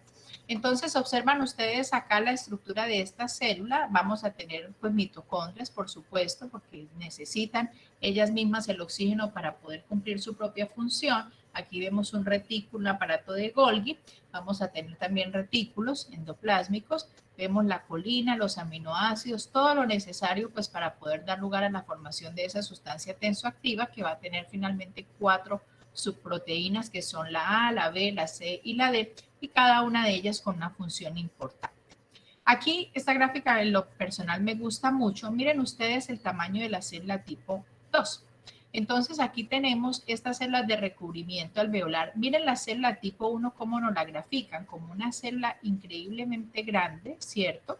Entonces, observan ustedes acá la estructura de esta célula. Vamos a tener pues mitocondrias, por supuesto, porque necesitan ellas mismas el oxígeno para poder cumplir su propia función. Aquí vemos un retículo, un aparato de Golgi. Vamos a tener también retículos endoplásmicos. Vemos la colina, los aminoácidos, todo lo necesario pues para poder dar lugar a la formación de esa sustancia tensoactiva que va a tener finalmente 4 subproteínas que son la A, la B, la C y la D, y cada una de ellas con una función importante. Aquí esta gráfica en lo personal me gusta mucho. Miren ustedes el tamaño de la célula tipo 2. Entonces aquí tenemos estas células de recubrimiento alveolar. Miren la célula tipo 1 cómo nos la grafican, como una célula increíblemente grande, ¿cierto?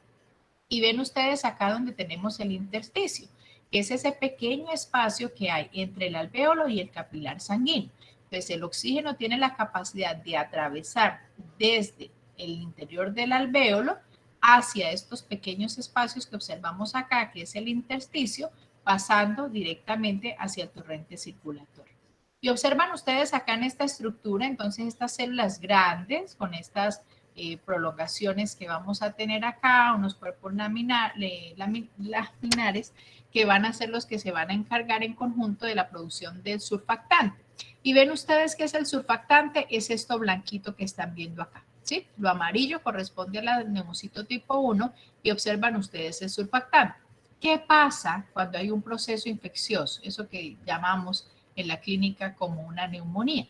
Y ven ustedes acá donde tenemos el intersticio, que es ese pequeño espacio que hay entre el alvéolo y el capilar sanguíneo. Entonces el oxígeno tiene la capacidad de atravesar desde el interior del alvéolo hacia estos pequeños espacios que observamos acá, que es el intersticio, pasando directamente hacia el torrente circulatorio. Y observan ustedes acá en esta estructura, entonces estas células grandes con estas prolongaciones que vamos a tener acá, unos cuerpos laminares que van a ser los que se van a encargar en conjunto de la producción del surfactante. Y ven ustedes que es el surfactante, es esto blanquito que están viendo acá, ¿sí? Lo amarillo corresponde al neumocito tipo 1 y observan ustedes el surfactante. ¿Qué pasa cuando hay un proceso infeccioso? Eso que llamamos en la clínica como una neumonía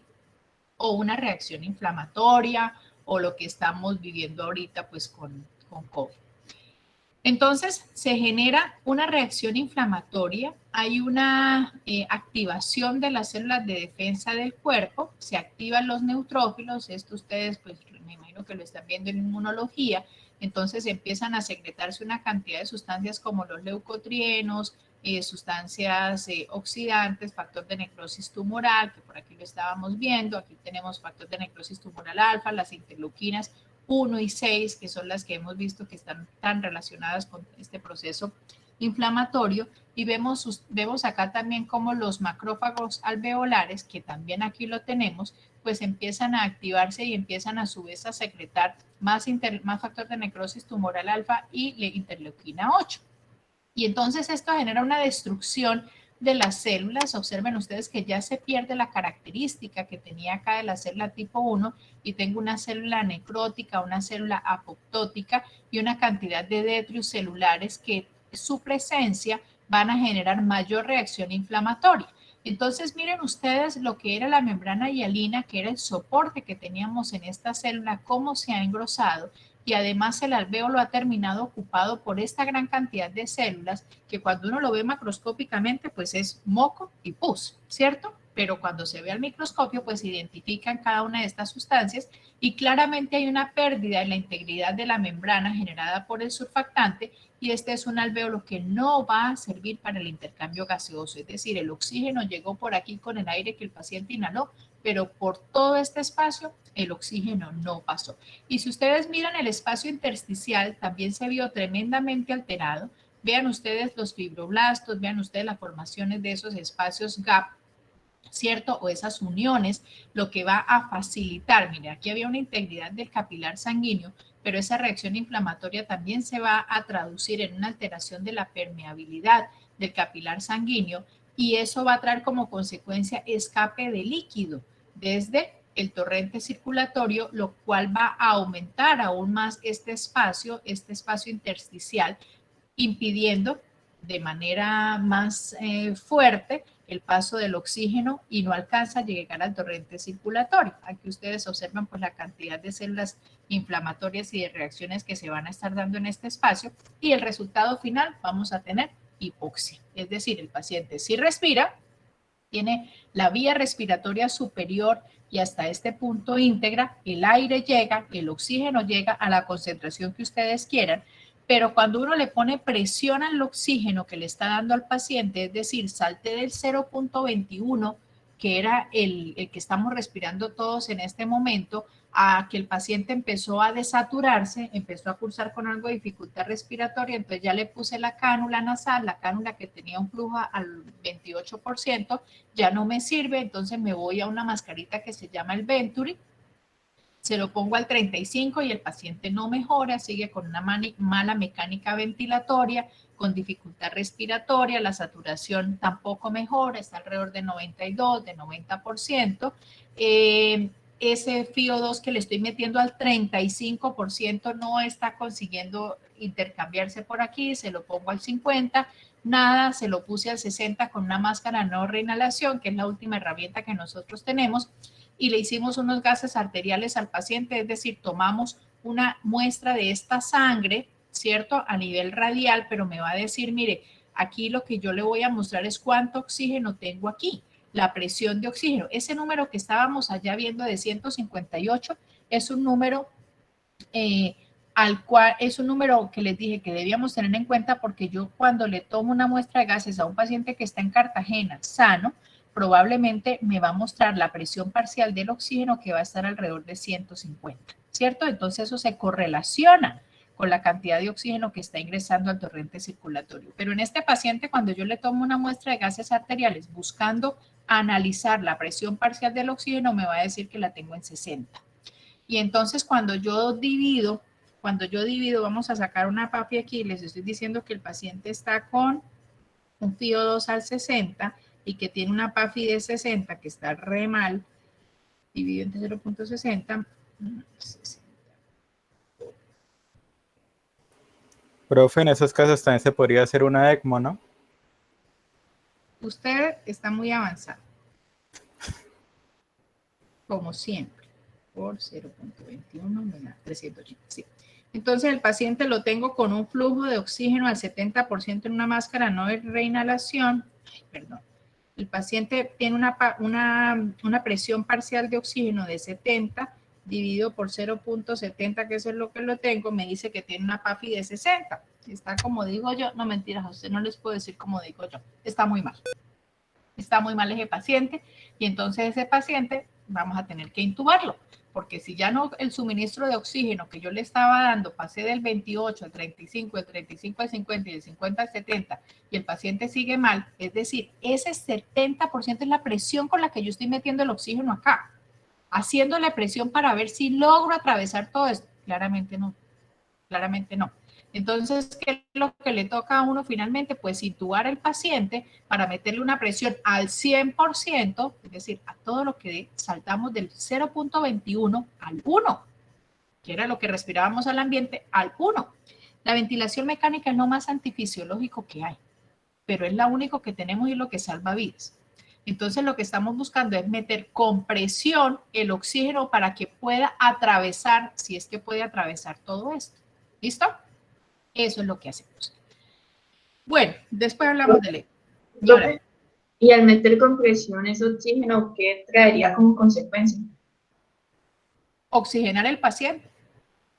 o una reacción inflamatoria o lo que estamos viviendo ahorita pues con COVID. Entonces se genera una reacción inflamatoria, hay una activación de las células de defensa del cuerpo, se activan los neutrófilos, esto ustedes pues me imagino que lo están viendo en inmunología. Entonces empiezan a secretarse una cantidad de sustancias como los leucotrienos, sustancias oxidantes, factor de necrosis tumoral, que por aquí lo estábamos viendo. Aquí tenemos factor de necrosis tumoral alfa, las interleuquinas 1 y 6, que son las que hemos visto que están tan relacionadas con este proceso inflamatorio. Y vemos acá también como los macrófagos alveolares, que también aquí lo tenemos, pues empiezan a activarse y empiezan a su vez a secretar más factor de necrosis tumoral alfa y interleuquina 8. Y entonces esto genera una destrucción de las células. Observen ustedes que ya se pierde la característica que tenía acá de la célula tipo 1 y tengo una célula necrótica, una célula apoptótica y una cantidad de detrios celulares que su presencia van a generar mayor reacción inflamatoria. Entonces miren ustedes lo que era la membrana hialina, que era el soporte que teníamos en esta célula, cómo se ha engrosado, y además el alvéolo ha terminado ocupado por esta gran cantidad de células que cuando uno lo ve macroscópicamente pues es moco y pus, ¿cierto? Pero cuando se ve al microscopio pues se identifican cada una de estas sustancias y claramente hay una pérdida en la integridad de la membrana generada por el surfactante, y este es un alvéolo que no va a servir para el intercambio gaseoso, es decir, el oxígeno llegó por aquí con el aire que el paciente inhaló, pero por todo este espacio el oxígeno no pasó. Y si ustedes miran el espacio intersticial, también se vio tremendamente alterado. Vean ustedes los fibroblastos, vean ustedes las formaciones de esos espacios gap, ¿cierto? O esas uniones, lo que va a facilitar, mire, aquí había una integridad del capilar sanguíneo, pero esa reacción inflamatoria también se va a traducir en una alteración de la permeabilidad del capilar sanguíneo, y eso va a traer como consecuencia escape de líquido desde el torrente circulatorio, lo cual va a aumentar aún más este espacio intersticial, impidiendo de manera más fuerte el paso del oxígeno y no alcanza a llegar al torrente circulatorio. Aquí ustedes observan pues la cantidad de células inflamatorias y de reacciones que se van a estar dando en este espacio, y el resultado final vamos a tener hipoxia, es decir, el paciente sí respira, tiene la vía respiratoria superior y hasta este punto íntegra, el aire llega, el oxígeno llega a la concentración que ustedes quieran, pero cuando uno le pone presión al oxígeno que le está dando al paciente, es decir, salte del 0.21, que era el que estamos respirando todos en este momento, a que el paciente empezó a desaturarse, empezó a cursar con algo de dificultad respiratoria, entonces ya le puse la cánula nasal, la cánula que tenía un flujo al 28%, ya no me sirve, entonces me voy a una mascarita que se llama el Venturi, Se lo pongo al 35 y el paciente no mejora, sigue con una mala mecánica ventilatoria, con dificultad respiratoria, la saturación tampoco mejora, está alrededor de 92, de 90%. Ese FiO2 que le estoy metiendo al 35% no está consiguiendo intercambiarse por aquí, se lo pongo al 50%, nada, se lo puse al 60% con una máscara no reinhalación, que es la última herramienta que nosotros tenemos, y le hicimos unos gases arteriales al paciente, es decir, tomamos una muestra de esta sangre, ¿cierto? A nivel radial, pero me va a decir, mire, aquí lo que yo le voy a mostrar es cuánto oxígeno tengo aquí, la presión de oxígeno. Ese número que estábamos allá viendo de 158 es un número al cual es un número que les dije que debíamos tener en cuenta porque yo cuando le tomo una muestra de gases a un paciente que está en Cartagena sano, probablemente me va a mostrar la presión parcial del oxígeno que va a estar alrededor de 150, ¿cierto? Entonces eso se correlaciona con la cantidad de oxígeno que está ingresando al torrente circulatorio. Pero en este paciente, cuando yo le tomo una muestra de gases arteriales buscando analizar la presión parcial del oxígeno, me va a decir que la tengo en 60. Y entonces cuando yo divido, vamos a sacar una PAPI aquí, les estoy diciendo que el paciente está con un FiO2 al 60 y que tiene una PAFI de 60, que está re mal, dividido entre 0.60. Profe, en esos casos también se podría hacer una ECMO, ¿no? Usted está muy avanzado. Como siempre. Por 0.21 menos 380. Sí. Entonces el paciente lo tengo con un flujo de oxígeno al 70% en una máscara no de reinhalación. Ay, perdón. El paciente tiene una presión parcial de oxígeno de 70 dividido por 0.70, que eso es lo que lo tengo, me dice que tiene una PAFI de 60. Está como digo yo, no mentiras, a usted no les puedo decir como digo yo. Está muy mal. Está muy mal ese paciente y entonces ese paciente vamos a tener que intubarlo. Porque si ya no el suministro de oxígeno que yo le estaba dando pasé del 28 al 35, del 35 al 50 y del 50 al 70 y el paciente sigue mal, es decir, ese 70% es la presión con la que yo estoy metiendo el oxígeno acá, haciéndole presión para ver si logro atravesar todo esto. Claramente no, claramente no. Entonces, ¿qué es lo que le toca a uno finalmente? Pues intubar al paciente para meterle una presión al 100%, es decir, a todo lo que saltamos del 0.21 al 1, que era lo que respirábamos al ambiente, al 1. La ventilación mecánica es lo más antifisiológico que hay, pero es lo único que tenemos y lo que salva vidas. Entonces, lo que estamos buscando es meter con presión el oxígeno para que pueda atravesar, si es que puede atravesar todo esto. ¿Listo? Eso es lo que hacemos. Bueno, después hablamos de ley. Y al meter con presión ese oxígeno, ¿qué traería como consecuencia? Oxigenar el paciente.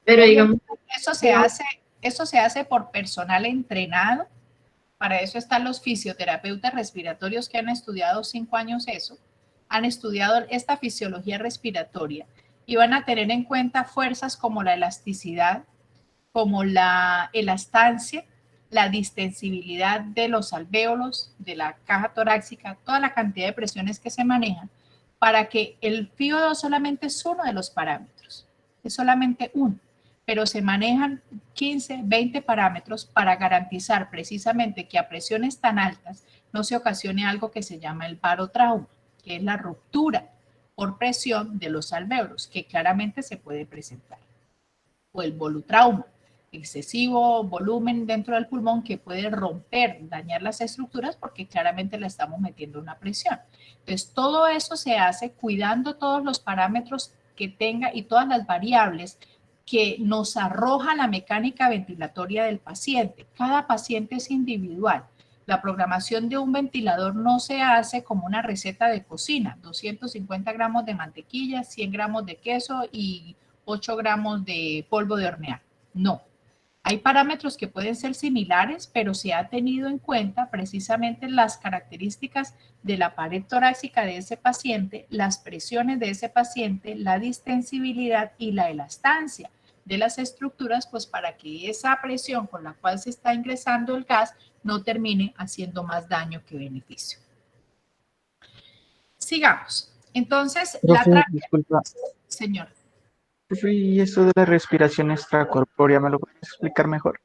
Pero digamos, eso se hace por personal entrenado. Para eso están los fisioterapeutas respiratorios que han estudiado 5 años eso. Han estudiado esta fisiología respiratoria y van a tener en cuenta fuerzas como la elasticidad, como la elastancia, la distensibilidad de los alvéolos, de la caja torácica, toda la cantidad de presiones que se manejan, para que el FiO2 solamente es uno de los parámetros, es solamente uno, pero se manejan 15, 20 parámetros para garantizar precisamente que a presiones tan altas no se ocasione algo que se llama el barotrauma, que es la ruptura por presión de los alvéolos, que claramente se puede presentar, o el volutrauma, excesivo volumen dentro del pulmón que puede romper, dañar las estructuras porque claramente le estamos metiendo una presión. Entonces, todo eso se hace cuidando todos los parámetros que tenga y todas las variables que nos arroja la mecánica ventilatoria del paciente. Cada paciente es individual. La programación de un ventilador no se hace como una receta de cocina, 250 gramos de mantequilla, 100 gramos de queso y 8 gramos de polvo de hornear. No. Hay parámetros que pueden ser similares, pero se ha tenido en cuenta precisamente las características de la pared torácica de ese paciente, las presiones de ese paciente, la distensibilidad y la elastancia de las estructuras, pues para que esa presión con la cual se está ingresando el gas no termine haciendo más daño que beneficio. Sigamos. Entonces, Profe, disculpa. Señor. Profe, ¿y eso de la respiración extracorpórea me lo puedes explicar mejor?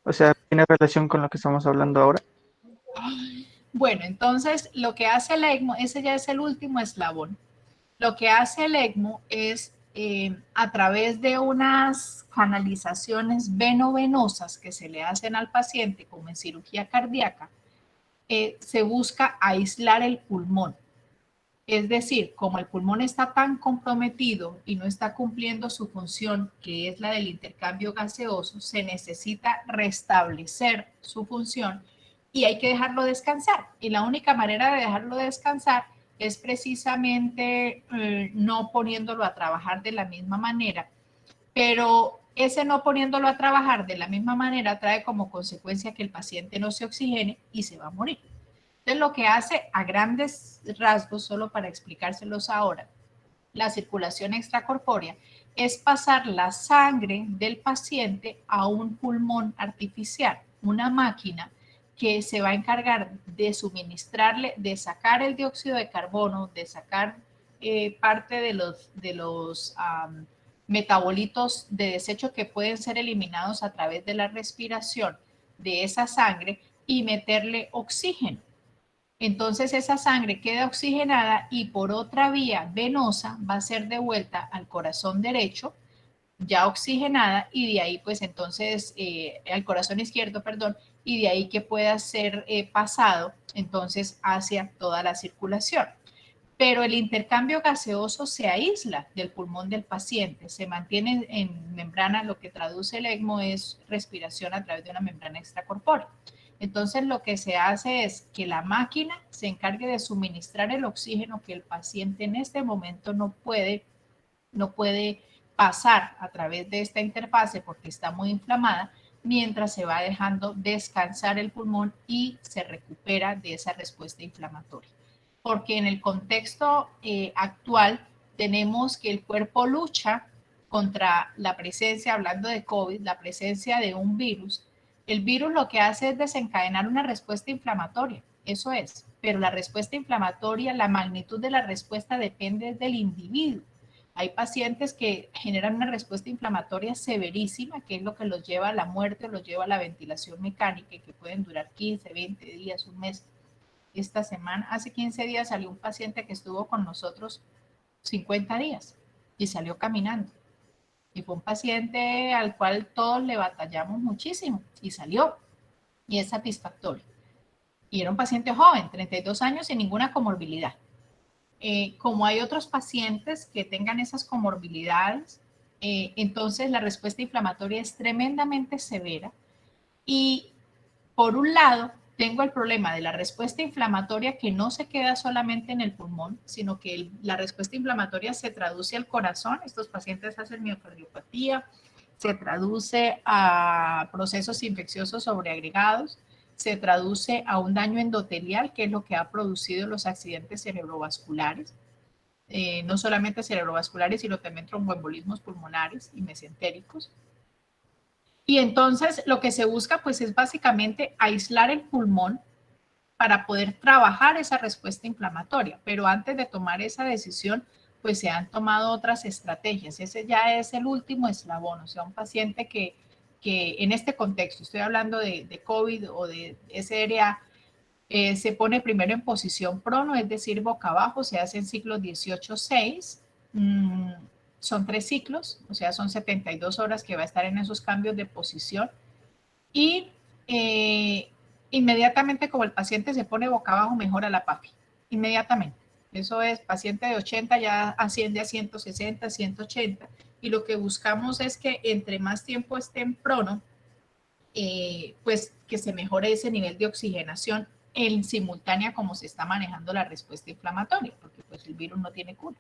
O sea, ¿tiene relación con lo que estamos hablando ahora? Bueno, entonces lo que hace el ECMO, ese ya es el último eslabón. Lo que hace el ECMO es a través de unas canalizaciones venovenosas que se le hacen al paciente, como en cirugía cardíaca, se busca aislar el pulmón. Es decir, como el pulmón está tan comprometido y no está cumpliendo su función, que es la del intercambio gaseoso, se necesita restablecer su función y hay que dejarlo descansar. Y la única manera de dejarlo descansar es precisamente no poniéndolo a trabajar de la misma manera, pero ese no poniéndolo a trabajar de la misma manera trae como consecuencia que el paciente no se oxigene y se va a morir. Entonces, lo que hace a grandes rasgos, solo para explicárselos ahora, la circulación extracorpórea es pasar la sangre del paciente a un pulmón artificial, una máquina que se va a encargar de suministrarle, de sacar el dióxido de carbono, de sacar parte de los metabolitos de desecho que pueden ser eliminados a través de la respiración de esa sangre y meterle oxígeno. Entonces esa sangre queda oxigenada y por otra vía venosa va a ser devuelta al corazón derecho, ya oxigenada, y de ahí pues entonces al corazón izquierdo, perdón, y de ahí que pueda ser pasado entonces hacia toda la circulación. Pero el intercambio gaseoso se aísla del pulmón del paciente, se mantiene en membrana, lo que traduce el ECMO es respiración a través de una membrana extracorpórea. Entonces lo que se hace es que la máquina se encargue de suministrar el oxígeno que el paciente en este momento no puede pasar a través de esta interfase porque está muy inflamada, mientras se va dejando descansar el pulmón y se recupera de esa respuesta inflamatoria. Porque en el contexto actual tenemos que el cuerpo lucha contra la presencia, hablando de COVID, la presencia de un virus. El virus lo que hace es desencadenar una respuesta inflamatoria, eso es, pero la respuesta inflamatoria, la magnitud de la respuesta depende del individuo. Hay pacientes que generan una respuesta inflamatoria severísima, que es lo que los lleva a la muerte, los lleva a la ventilación mecánica, y que pueden durar 15, 20 días, un mes. Esta semana, hace 15 días salió un paciente que estuvo con nosotros 50 días y salió caminando. Y fue un paciente al cual todos le batallamos muchísimo y salió. Y es satisfactorio. Y era un paciente joven, 32 años, sin ninguna comorbilidad. Como hay otros pacientes que tengan esas comorbilidades, entonces la respuesta inflamatoria es tremendamente severa. Y por un lado, tengo el problema de la respuesta inflamatoria que no se queda solamente en el pulmón, sino que la respuesta inflamatoria se traduce al corazón. Estos pacientes hacen miocardiopatía, se traduce a procesos infecciosos sobreagregados, se traduce a un daño endotelial, que es lo que ha producido los accidentes cerebrovasculares, no solamente cerebrovasculares, sino también tromboembolismos pulmonares y mesentéricos. Y entonces lo que se busca pues es básicamente aislar el pulmón para poder trabajar esa respuesta inflamatoria, pero antes de tomar esa decisión pues se han tomado otras estrategias. Ese ya es el último eslabón, o sea, un paciente que en este contexto, estoy hablando de COVID o de SRA, se pone primero en posición prono, es decir, boca abajo, se hacen ciclos 18-6, son 3 ciclos, o sea, son 72 horas que va a estar en esos cambios de posición. Y inmediatamente como el paciente se pone boca abajo, mejora la PAPI, inmediatamente. Eso es, paciente de 80 ya asciende a 160, 180, y lo que buscamos es que entre más tiempo esté en prono, pues que se mejore ese nivel de oxigenación en simultánea como se está manejando la respuesta inflamatoria, porque pues el virus no tiene cura.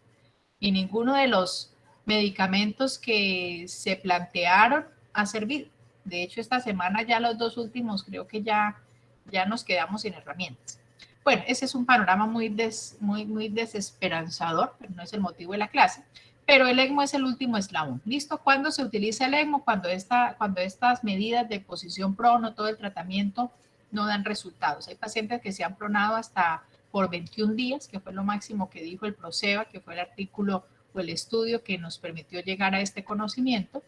Y ninguno de los medicamentos que se plantearon ha servido. De hecho, esta semana ya los 2 últimos creo que ya nos quedamos sin herramientas. Bueno, ese es un panorama muy desesperanzador, pero no es el motivo de la clase. Pero el ECMO es el último eslabón. ¿Listo? ¿Cuándo se utiliza el ECMO? Cuando estas medidas de posición prono, todo el tratamiento, no dan resultados. Hay pacientes que se han pronado hasta por 21 días, que fue lo máximo que dijo el PROCEBA, que fue el artículo o el estudio que nos permitió llegar a este conocimiento.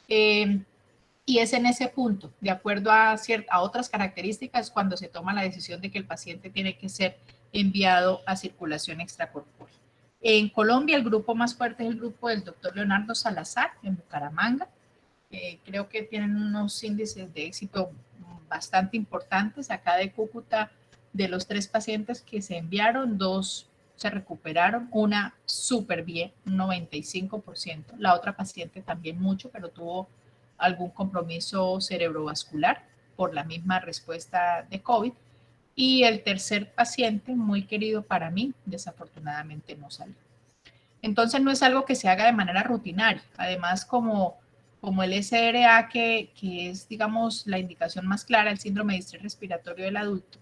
Y es en ese punto, de acuerdo a otras características, cuando se toma la decisión de que el paciente tiene que ser enviado a circulación extracorpórea. En Colombia, el grupo más fuerte es el grupo del doctor Leonardo Salazar, en Bucaramanga. Creo que tienen unos índices de éxito bastante importantes. Acá de Cúcuta, de los 3 pacientes que se enviaron, 2 se recuperaron, una súper bien, un 95%. La otra paciente también mucho, pero tuvo algún compromiso cerebrovascular por la misma respuesta de COVID. Y el tercer paciente, muy querido para mí, desafortunadamente no salió. Entonces no es algo que se haga de manera rutinaria. Además, como el SRA, que es, digamos, la indicación más clara, el síndrome de distrés respiratorio del adulto,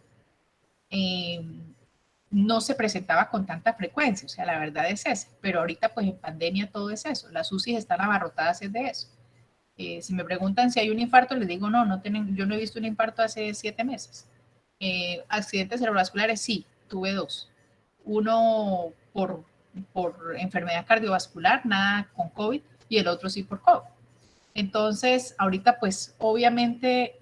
no se presentaba con tanta frecuencia, o sea, la verdad es esa. Pero ahorita, pues en pandemia todo es eso. Las UCIs están abarrotadas de eso. Si me preguntan si hay un infarto, les digo no tienen, yo no he visto un infarto hace 7 meses. Accidentes cerebrovasculares, sí, tuve 2. Uno por enfermedad cardiovascular, nada con COVID, y el otro sí por COVID. Entonces, ahorita pues obviamente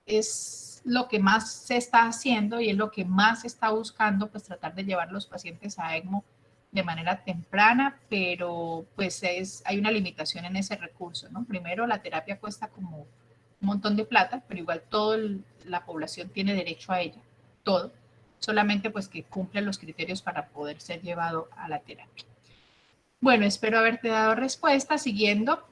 es lo que más se está haciendo y es lo que más se está buscando, pues tratar de llevar los pacientes a ECMO de manera temprana, pero pues hay una limitación en ese recurso, ¿no? Primero, la terapia cuesta como un montón de plata, pero igual toda la población tiene derecho a ella, todo, solamente pues que cumple los criterios para poder ser llevado a la terapia. Bueno, espero haberte dado respuesta. Siguiendo,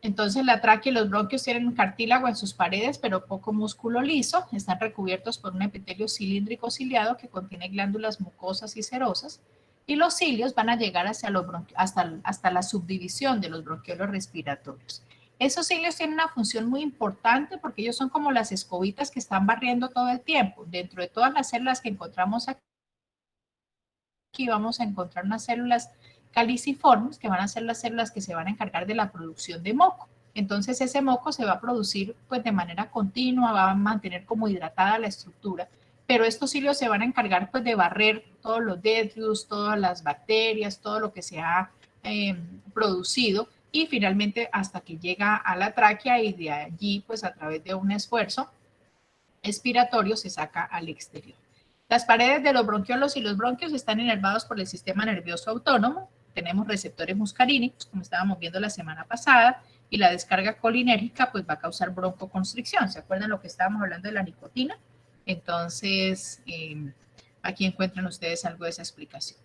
entonces la tráquea y los bronquios tienen cartílago en sus paredes, pero poco músculo liso, están recubiertos por un epitelio cilíndrico ciliado que contiene glándulas mucosas y serosas, y los cilios van a llegar hasta la subdivisión de los bronquiolos respiratorios. Esos cilios tienen una función muy importante porque ellos son como las escobitas que están barriendo todo el tiempo. Dentro de todas las células que encontramos aquí vamos a encontrar unas células caliciformes que van a ser las células que se van a encargar de la producción de moco. Entonces ese moco se va a producir pues de manera continua, va a mantener como hidratada la estructura, pero estos cilios se van a encargar pues de barrer todos los detritus, todas las bacterias, todo lo que se ha producido, y finalmente hasta que llega a la tráquea y de allí pues a través de un esfuerzo expiratorio se saca al exterior. Las paredes de los bronquiolos y los bronquios están inervados por el sistema nervioso autónomo. Tenemos receptores muscarínicos, como estábamos viendo la semana pasada, y la descarga colinérgica pues va a causar broncoconstricción. ¿Se acuerdan lo que estábamos hablando de la nicotina? Entonces, aquí encuentran ustedes algo de esa explicación.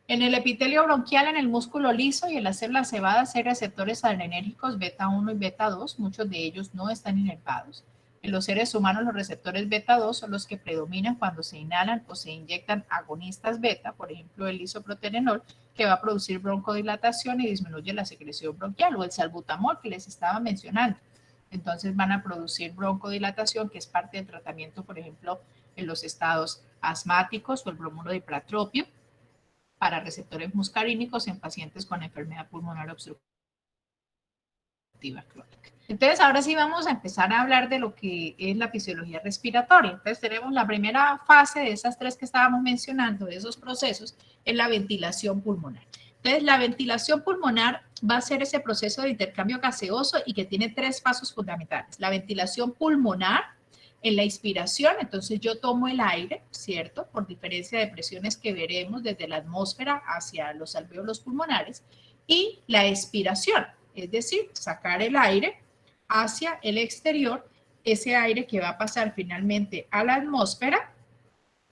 En el epitelio bronquial, en el músculo liso y en las células cebadas hay receptores adrenérgicos beta 1 y beta 2, muchos de ellos no están inervados. En los seres humanos los receptores beta 2 son los que predominan cuando se inhalan o se inyectan agonistas beta, por ejemplo el isoproterenol, que va a producir broncodilatación y disminuye la secreción bronquial, o el salbutamol que les estaba mencionando. Entonces van a producir broncodilatación, que es parte del tratamiento, por ejemplo, en los estados asmáticos o el bromuro de ipratropio para receptores muscarínicos en pacientes con enfermedad pulmonar obstructiva crónica. Entonces, ahora sí vamos a empezar a hablar de lo que es la fisiología respiratoria. Entonces, tenemos la primera fase de esas 3 que estábamos mencionando, de esos procesos, es la ventilación pulmonar. Entonces, la ventilación pulmonar va a ser ese proceso de intercambio gaseoso y que tiene 3 pasos fundamentales. La ventilación pulmonar, en la inspiración, entonces yo tomo el aire, ¿cierto? Por diferencia de presiones que veremos desde la atmósfera hacia los alvéolos pulmonares, y la expiración, es decir, sacar el aire hacia el exterior, ese aire que va a pasar finalmente a la atmósfera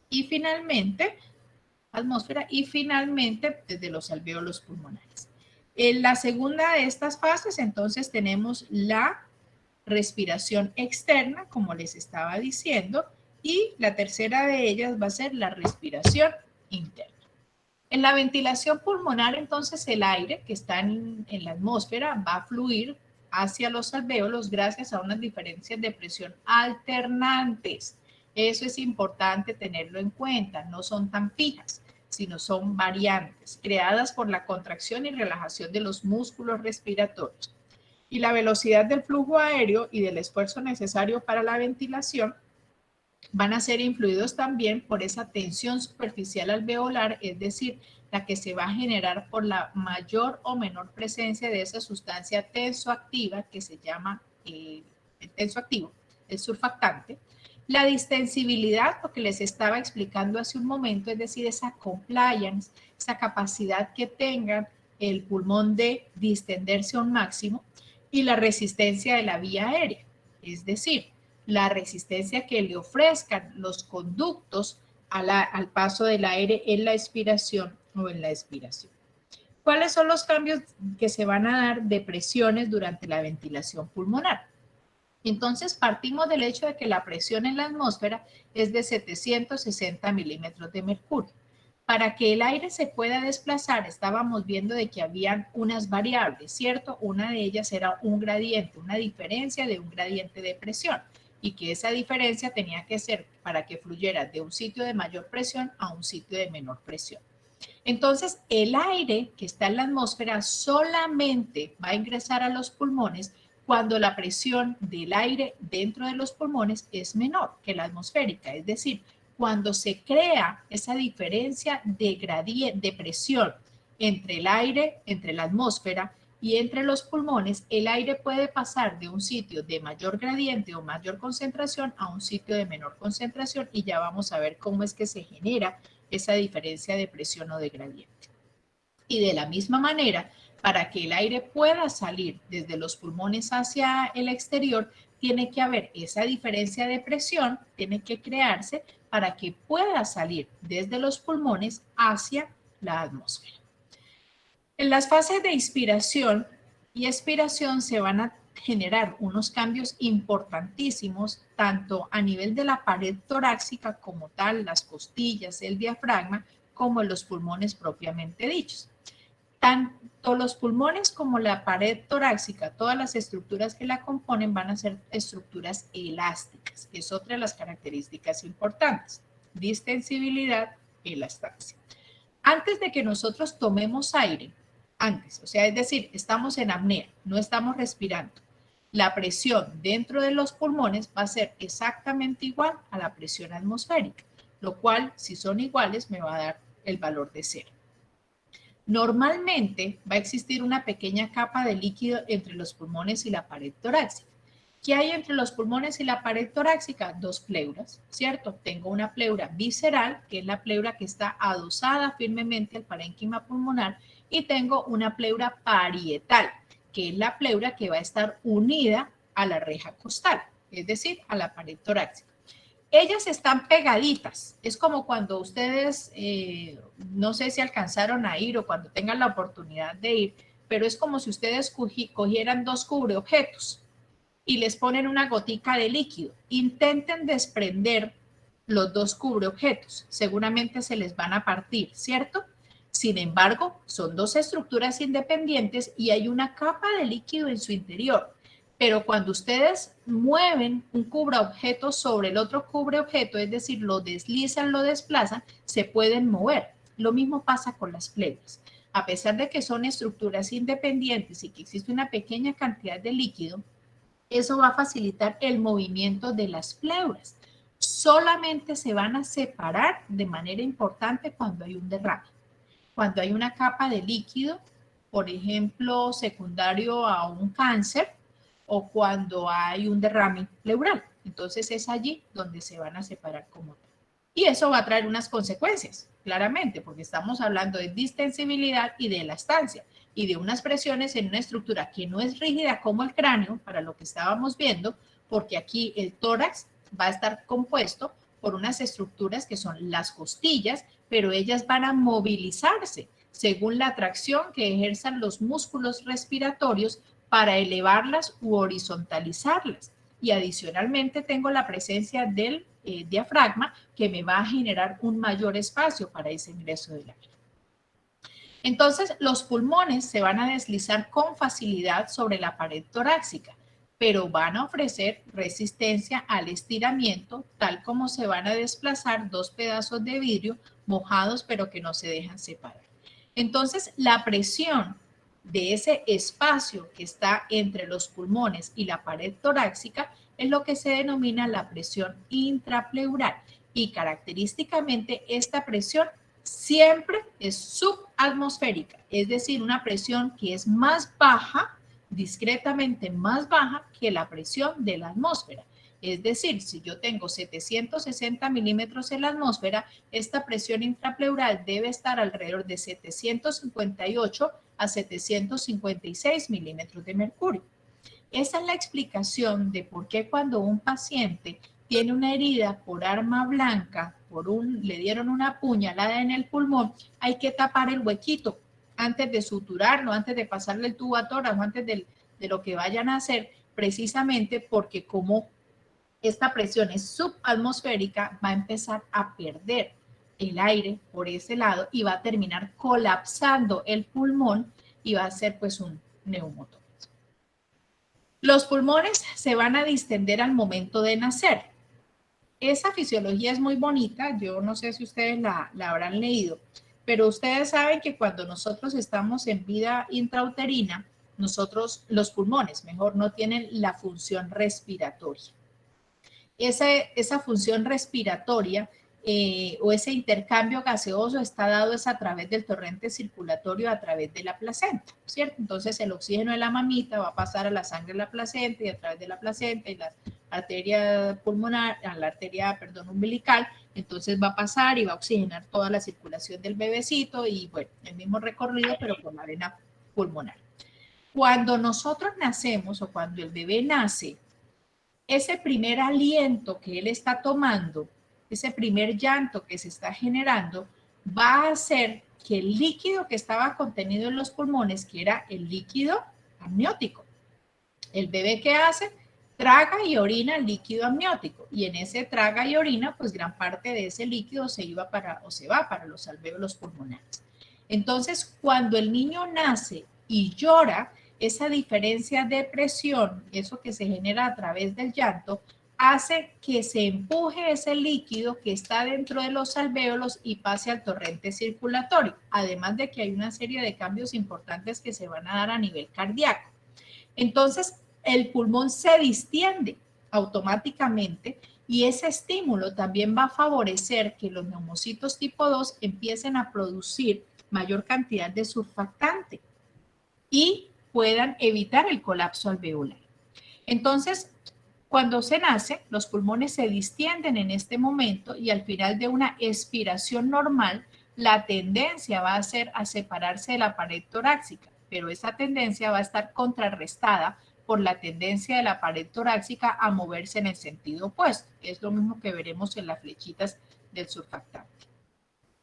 y finalmente desde los alvéolos pulmonares. En la segunda de estas fases, entonces, tenemos la respiración externa, como les estaba diciendo, y la tercera de ellas va a ser la respiración interna. En la ventilación pulmonar, entonces, el aire que está en la atmósfera va a fluir hacia los alvéolos gracias a unas diferencias de presión alternantes. Eso es importante tenerlo en cuenta, no son tan fijas, sino son variantes, creadas por la contracción y relajación de los músculos respiratorios. Y la velocidad del flujo aéreo y del esfuerzo necesario para la ventilación van a ser influidos también por esa tensión superficial alveolar, es decir, la que se va a generar por la mayor o menor presencia de esa sustancia tensoactiva que se llama el tensoactivo, el surfactante. La distensibilidad, lo que les estaba explicando hace un momento, es decir, esa compliance, esa capacidad que tengan el pulmón de distenderse a un máximo, y la resistencia de la vía aérea, es decir, la resistencia que le ofrezcan los conductos al paso del aire en la expiración o en la expiración. ¿Cuáles son los cambios que se van a dar de presiones durante la ventilación pulmonar? Entonces partimos del hecho de que la presión en la atmósfera es de 760 milímetros de mercurio. Para que el aire se pueda desplazar, estábamos viendo de que habían unas variables, ¿cierto? Una de ellas era un gradiente, una diferencia de un gradiente de presión, y que esa diferencia tenía que ser para que fluyera de un sitio de mayor presión a un sitio de menor presión. Entonces, el aire que está en la atmósfera solamente va a ingresar a los pulmones cuando la presión del aire dentro de los pulmones es menor que la atmosférica, es decir, cuando se crea esa diferencia de presión entre el aire, entre la atmósfera y entre los pulmones, el aire puede pasar de un sitio de mayor gradiente o mayor concentración a un sitio de menor concentración, y ya vamos a ver cómo es que se genera esa diferencia de presión o de gradiente. Y de la misma manera, para que el aire pueda salir desde los pulmones hacia el exterior, tiene que haber esa diferencia de presión, tiene que crearse para que pueda salir desde los pulmones hacia la atmósfera. En las fases de inspiración y expiración se van a generar unos cambios importantísimos, tanto a nivel de la pared torácica como tal, las costillas, el diafragma, como en los pulmones propiamente dichos. Tanto los pulmones como la pared torácica, todas las estructuras que la componen van a ser estructuras elásticas. Es otra de las características importantes. Distensibilidad, elastancia. Antes de que nosotros tomemos aire, antes, o sea, es decir, estamos en apnea, no estamos respirando, la presión dentro de los pulmones va a ser exactamente igual a la presión atmosférica, lo cual, si son iguales, me va a dar el valor de 0. Normalmente va a existir una pequeña capa de líquido entre los pulmones y la pared torácica. ¿Qué hay entre los pulmones y la pared torácica? Dos pleuras, ¿cierto? Tengo una pleura visceral, que es la pleura que está adosada firmemente al parénquima pulmonar, y tengo una pleura parietal, que es la pleura que va a estar unida a la reja costal, es decir, a la pared torácica. Ellas están pegaditas, es como cuando ustedes, no sé si alcanzaron a ir o cuando tengan la oportunidad de ir, pero es como si ustedes cogieran dos cubreobjetos y les ponen una gotica de líquido. Intenten desprender los dos cubreobjetos, seguramente se les van a partir, ¿cierto? Sin embargo, son dos estructuras independientes y hay una capa de líquido en su interior. Pero cuando ustedes mueven un cubreobjeto sobre el otro cubreobjeto, es decir, lo deslizan, lo desplazan, se pueden mover. Lo mismo pasa con las pleuras. A pesar de que son estructuras independientes y que existe una pequeña cantidad de líquido, eso va a facilitar el movimiento de las pleuras. Solamente se van a separar de manera importante cuando hay un derrame. Cuando hay una capa de líquido, por ejemplo, secundario a un cáncer, o cuando hay un derrame pleural. Entonces es allí donde se van a separar como tal. Y eso va a traer unas consecuencias, claramente, porque estamos hablando de distensibilidad y de elastancia, y de unas presiones en una estructura que no es rígida como el cráneo, para lo que estábamos viendo, porque aquí el tórax va a estar compuesto por unas estructuras que son las costillas, pero ellas van a movilizarse según la atracción que ejerzan los músculos respiratorios para elevarlas u horizontalizarlas. Y adicionalmente tengo la presencia del diafragma, que me va a generar un mayor espacio para ese ingreso del aire. Entonces, los pulmones se van a deslizar con facilidad sobre la pared torácica, pero van a ofrecer resistencia al estiramiento, tal como se van a desplazar dos pedazos de vidrio mojados, pero que no se dejan separar. Entonces, la presión de ese espacio que está entre los pulmones y la pared torácica es lo que se denomina la presión intrapleural, y característicamente esta presión siempre es subatmosférica, es decir, una presión que es más baja, discretamente más baja que la presión de la atmósfera. Es decir, si yo tengo 760 milímetros en la atmósfera, esta presión intrapleural debe estar alrededor de 758 a 756 milímetros de mercurio. Esa es la explicación de por qué cuando un paciente tiene una herida por arma blanca, le dieron una puñalada en el pulmón, hay que tapar el huequito antes de suturarlo, antes de pasarle el tubo a tórax, antes de lo que vayan a hacer, precisamente porque como esta presión es subatmosférica, va a empezar a perder el aire por ese lado y va a terminar colapsando el pulmón y va a ser pues un neumotórax. Los pulmones se van a distender al momento de nacer. Esa fisiología es muy bonita, yo no sé si ustedes la habrán leído, pero ustedes saben que cuando nosotros estamos en vida intrauterina, los pulmones, mejor, no tienen la función respiratoria. Esa función respiratoria o ese intercambio gaseoso está dado es a través del torrente circulatorio a través de la placenta, ¿cierto? Entonces el oxígeno de la mamita va a pasar a la sangre de la placenta y a través de la placenta y la arteria pulmonar, a la arteria, umbilical, entonces va a pasar y va a oxigenar toda la circulación del bebecito y bueno, el mismo recorrido pero por la vena pulmonar. Cuando nosotros nacemos o cuando el bebé nace, ese primer aliento que él está tomando, ese primer llanto que se está generando, va a hacer que el líquido que estaba contenido en los pulmones, que era el líquido amniótico, el bebé ¿qué hace? Traga y orina el líquido amniótico, y en ese traga y orina, pues gran parte de ese líquido se va para los alvéolos pulmonares. Entonces, cuando el niño nace y llora, esa diferencia de presión, eso que se genera a través del llanto, hace que se empuje ese líquido que está dentro de los alvéolos y pase al torrente circulatorio, además de que hay una serie de cambios importantes que se van a dar a nivel cardíaco. Entonces, el pulmón se distiende automáticamente y ese estímulo también va a favorecer que los neumocitos tipo 2 empiecen a producir mayor cantidad de surfactante y puedan evitar el colapso alveolar. Entonces, cuando se nace, los pulmones se distienden en este momento y al final de una expiración normal, la tendencia va a ser a separarse de la pared torácica, pero esa tendencia va a estar contrarrestada por la tendencia de la pared torácica a moverse en el sentido opuesto. Es lo mismo que veremos en las flechitas del surfactante.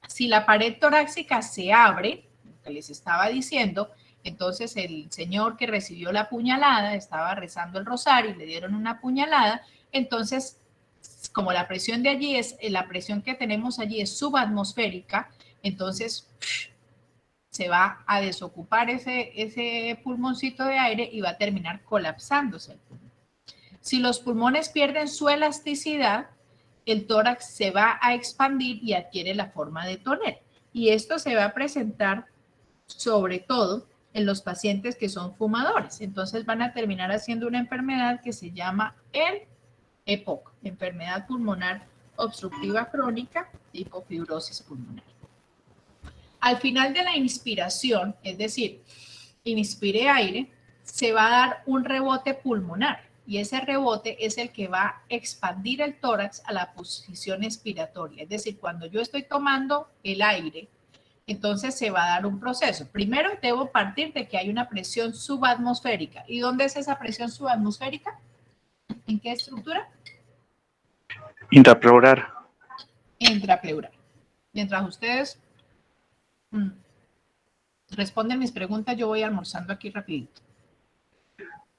Si la pared torácica se abre, lo que les estaba diciendo, entonces el señor que recibió la puñalada estaba rezando el rosario y le dieron una puñalada, entonces como la presión de allí la presión que tenemos allí es subatmosférica, entonces se va a desocupar ese pulmoncito de aire y va a terminar colapsándose el pulmón. Si los pulmones pierden su elasticidad, el tórax se va a expandir y adquiere la forma de tonel. Y esto se va a presentar sobre todo en los pacientes que son fumadores. Entonces van a terminar haciendo una enfermedad que se llama el EPOC, enfermedad pulmonar obstructiva crónica tipo fibrosis pulmonar. Al final de la inspiración, es decir, inspire aire, se va a dar un rebote pulmonar y ese rebote es el que va a expandir el tórax a la posición expiratoria. Es decir, cuando yo estoy tomando el aire, entonces se va a dar un proceso. Primero debo partir de que hay una presión subatmosférica. ¿Y dónde es esa presión subatmosférica? ¿En qué estructura? Intrapleural. Intrapleural. Mientras ustedes responden mis preguntas, yo voy almorzando aquí rapidito.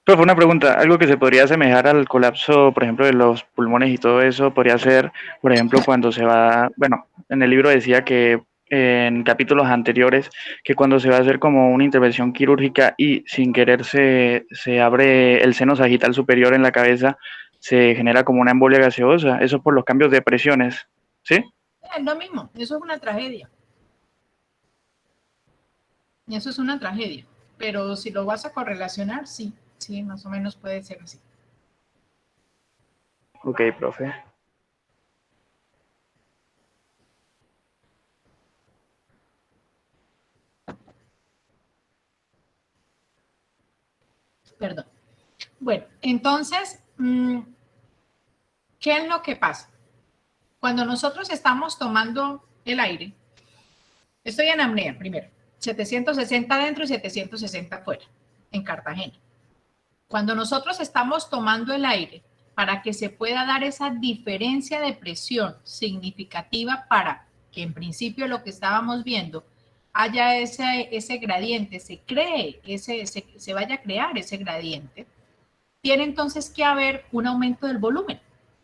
Profe, una pregunta, algo que se podría asemejar al colapso, por ejemplo, de los pulmones y todo eso, podría ser, por ejemplo, cuando se va, bueno, en el libro decía que en capítulos anteriores, que cuando se va a hacer como una intervención quirúrgica y sin querer se abre el seno sagital superior en la cabeza, se genera como una embolia gaseosa, eso por los cambios de presiones, ¿sí? Es lo mismo, eso es una tragedia. Y eso es una tragedia, pero si lo vas a correlacionar, sí, más o menos puede ser así. Ok, profe. Perdón. Bueno, entonces, ¿qué es lo que pasa? Cuando nosotros estamos tomando el aire, estoy en apnea primero, 760 adentro y 760 afuera, en Cartagena. Cuando nosotros estamos tomando el aire, para que se pueda dar esa diferencia de presión significativa para que en principio lo que estábamos viendo haya ese gradiente, se vaya a crear ese gradiente, tiene entonces que haber un aumento del volumen,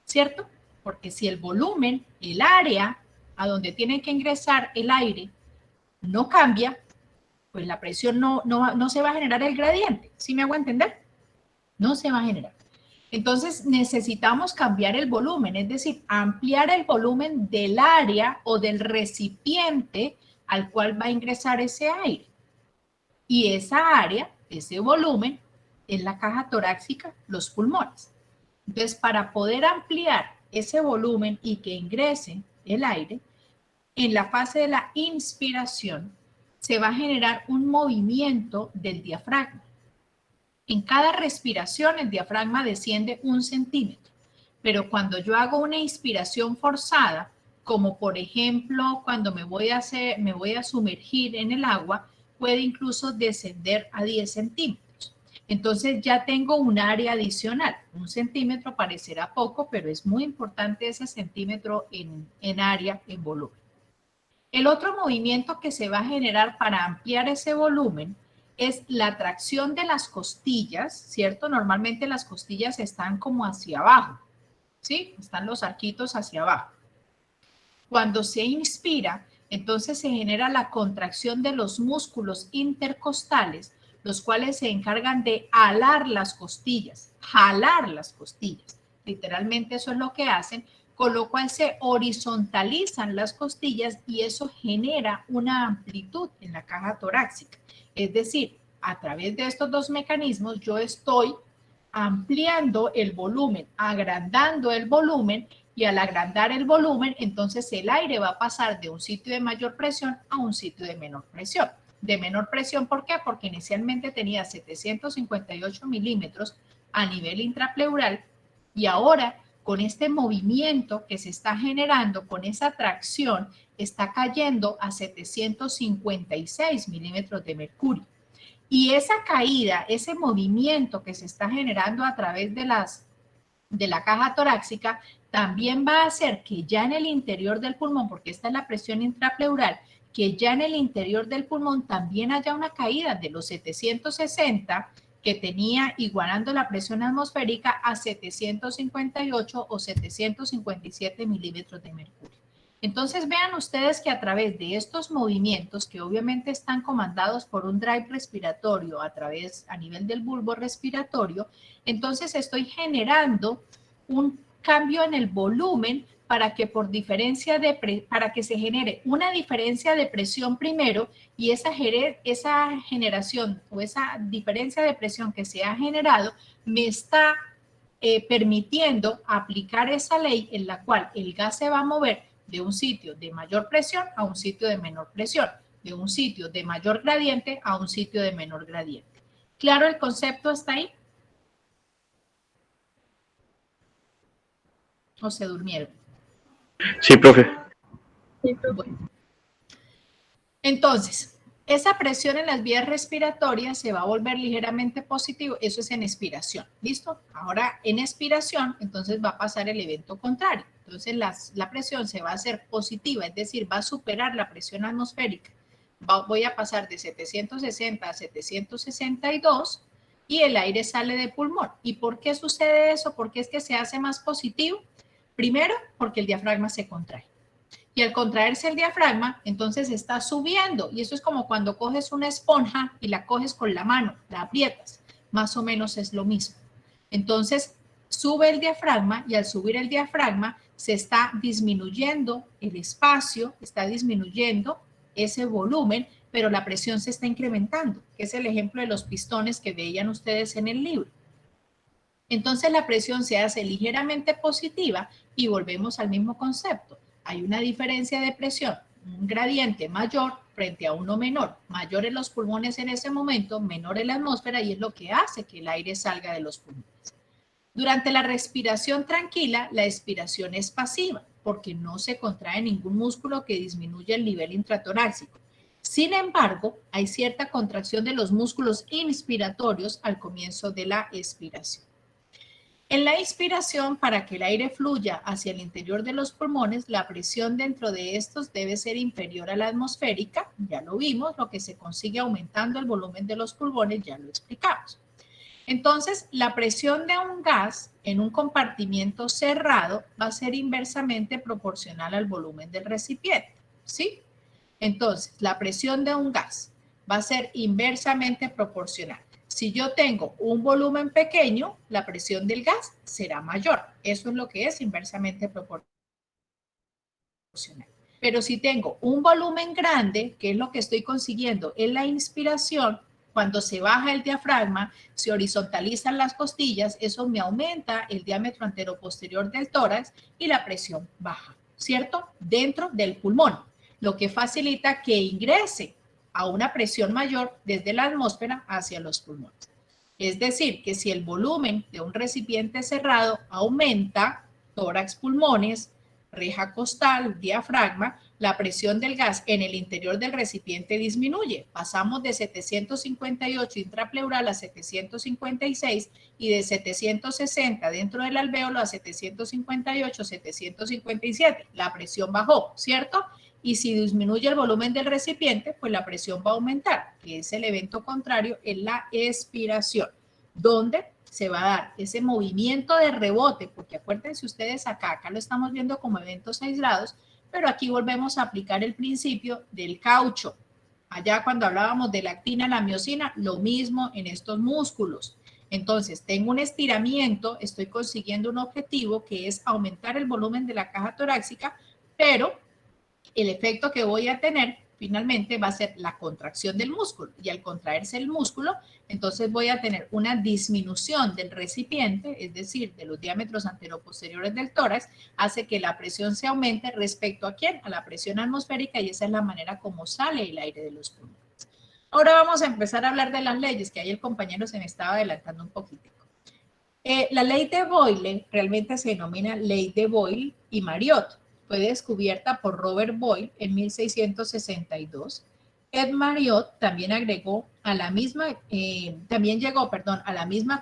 ¿cierto? Porque si el volumen, el área a donde tiene que ingresar el aire no cambia, pues la presión no se va a generar el gradiente. ¿Sí me hago entender? No se va a generar. Entonces necesitamos cambiar el volumen, es decir, ampliar el volumen del área o del recipiente al cual va a ingresar ese aire. Y esa área, ese volumen, es la caja torácica, los pulmones. Entonces, para poder ampliar ese volumen y que ingrese el aire, en la fase de la inspiración se va a generar un movimiento del diafragma. En cada respiración el diafragma desciende 1 centímetro, pero cuando yo hago una inspiración forzada, como por ejemplo cuando me voy a sumergir en el agua, puede incluso descender a 10 centímetros. Entonces ya tengo un área adicional. 1 centímetro parecerá poco, pero es muy importante ese centímetro en área, en volumen. El otro movimiento que se va a generar para ampliar ese volumen es la tracción de las costillas, ¿cierto? Normalmente las costillas están como hacia abajo, ¿sí? Están los arquitos hacia abajo. Cuando se inspira, entonces se genera la contracción de los músculos intercostales, los cuales se encargan de alar las costillas, jalar las costillas. Literalmente eso es lo que hacen, con lo cual se horizontalizan las costillas y eso genera una amplitud en la caja torácica. Es decir, a través de estos dos mecanismos yo estoy ampliando el volumen, agrandando el volumen, y al agrandar el volumen, entonces el aire va a pasar de un sitio de mayor presión a un sitio de menor presión. De menor presión, ¿por qué? Porque inicialmente tenía 758 milímetros a nivel intrapleural y ahora con este movimiento que se está generando, con esa tracción, está cayendo a 756 milímetros de mercurio. Y esa caída, ese movimiento que se está generando a través de la caja torácica, también va a hacer que ya en el interior del pulmón, porque esta es la presión intrapleural, que ya en el interior del pulmón también haya una caída de los 760 que tenía igualando la presión atmosférica a 758 o 757 milímetros de mercurio. Entonces vean ustedes que a través de estos movimientos, que obviamente están comandados por un drive respiratorio a nivel del bulbo respiratorio, entonces estoy generando un cambio en el volumen para que para que se genere una diferencia de presión primero y esa generación o esa diferencia de presión que se ha generado me está permitiendo aplicar esa ley en la cual el gas se va a mover de un sitio de mayor presión a un sitio de menor presión, de un sitio de mayor gradiente a un sitio de menor gradiente. ¿Claro el concepto hasta ahí? ¿O se durmieron? Sí, profe. Bueno. Entonces, esa presión en las vías respiratorias se va a volver ligeramente positivo. Eso es en expiración. ¿Listo? Ahora, en expiración, entonces va a pasar el evento contrario. Entonces, la presión se va a hacer positiva, es decir, va a superar la presión atmosférica. Voy a pasar de 760 a 762 y el aire sale de pulmón. ¿Y por qué sucede eso? ¿Por qué es que se hace más positivo? Primero, porque el diafragma se contrae. Y al contraerse el diafragma, entonces está subiendo. Y eso es como cuando coges una esponja y la coges con la mano, la aprietas. Más o menos es lo mismo. Entonces, sube el diafragma y al subir el diafragma se está disminuyendo el espacio, está disminuyendo ese volumen, pero la presión se está incrementando, que es el ejemplo de los pistones que veían ustedes en el libro. Entonces la presión se hace ligeramente positiva y volvemos al mismo concepto. Hay una diferencia de presión un gradiente mayor frente a uno menor. Mayor en los pulmones en ese momento, menor en la atmósfera, y es lo que hace que el aire salga de los pulmones. Durante la respiración tranquila, la expiración es pasiva, porque no se contrae ningún músculo que disminuya el nivel intratorácico. Sin embargo, hay cierta contracción de los músculos inspiratorios al comienzo de la expiración. En la inspiración, para que el aire fluya hacia el interior de los pulmones, la presión dentro de estos debe ser inferior a la atmosférica, ya lo vimos, lo que se consigue aumentando el volumen de los pulmones, ya lo explicamos. Entonces, la presión de un gas en un compartimiento cerrado va a ser inversamente proporcional al volumen del recipiente, ¿sí? Entonces, la presión de un gas va a ser inversamente proporcional. Si yo tengo un volumen pequeño, la presión del gas será mayor. Eso es lo que es inversamente proporcional. Pero si tengo un volumen grande, que es lo que estoy consiguiendo en la inspiración, cuando se baja el diafragma, se horizontalizan las costillas, eso me aumenta el diámetro anteroposterior del tórax y la presión baja, ¿cierto? Dentro del pulmón, lo que facilita que ingrese a una presión mayor desde la atmósfera hacia los pulmones. Es decir, que si el volumen de un recipiente cerrado aumenta, tórax, pulmones, reja costal, diafragma, la presión del gas en el interior del recipiente disminuye. Pasamos de 758 intrapleural a 756 y de 760 dentro del alvéolo a 758, 757. La presión bajó, ¿cierto? Y si disminuye el volumen del recipiente, pues la presión va a aumentar, que es el evento contrario en la expiración, donde se va a dar ese movimiento de rebote, porque acuérdense ustedes acá lo estamos viendo como eventos aislados, pero aquí volvemos a aplicar el principio del caucho. Allá cuando hablábamos de la actina, la miosina, lo mismo en estos músculos. Entonces, tengo un estiramiento, estoy consiguiendo un objetivo que es aumentar el volumen de la caja torácica, pero el efecto que voy a tener finalmente va a ser la contracción del músculo, y al contraerse el músculo, entonces voy a tener una disminución del recipiente, es decir, de los diámetros anteroposteriores del tórax, hace que la presión se aumente respecto a ¿quién? A la presión atmosférica, y esa es la manera como sale el aire de los pulmones. Ahora vamos a empezar a hablar de las leyes, que ahí el compañero se me estaba adelantando un poquitico. La ley de Boyle realmente se denomina ley de Boyle y Mariotte. Fue descubierta por Robert Boyle en 1662. Ed Mariotte también llegó a la misma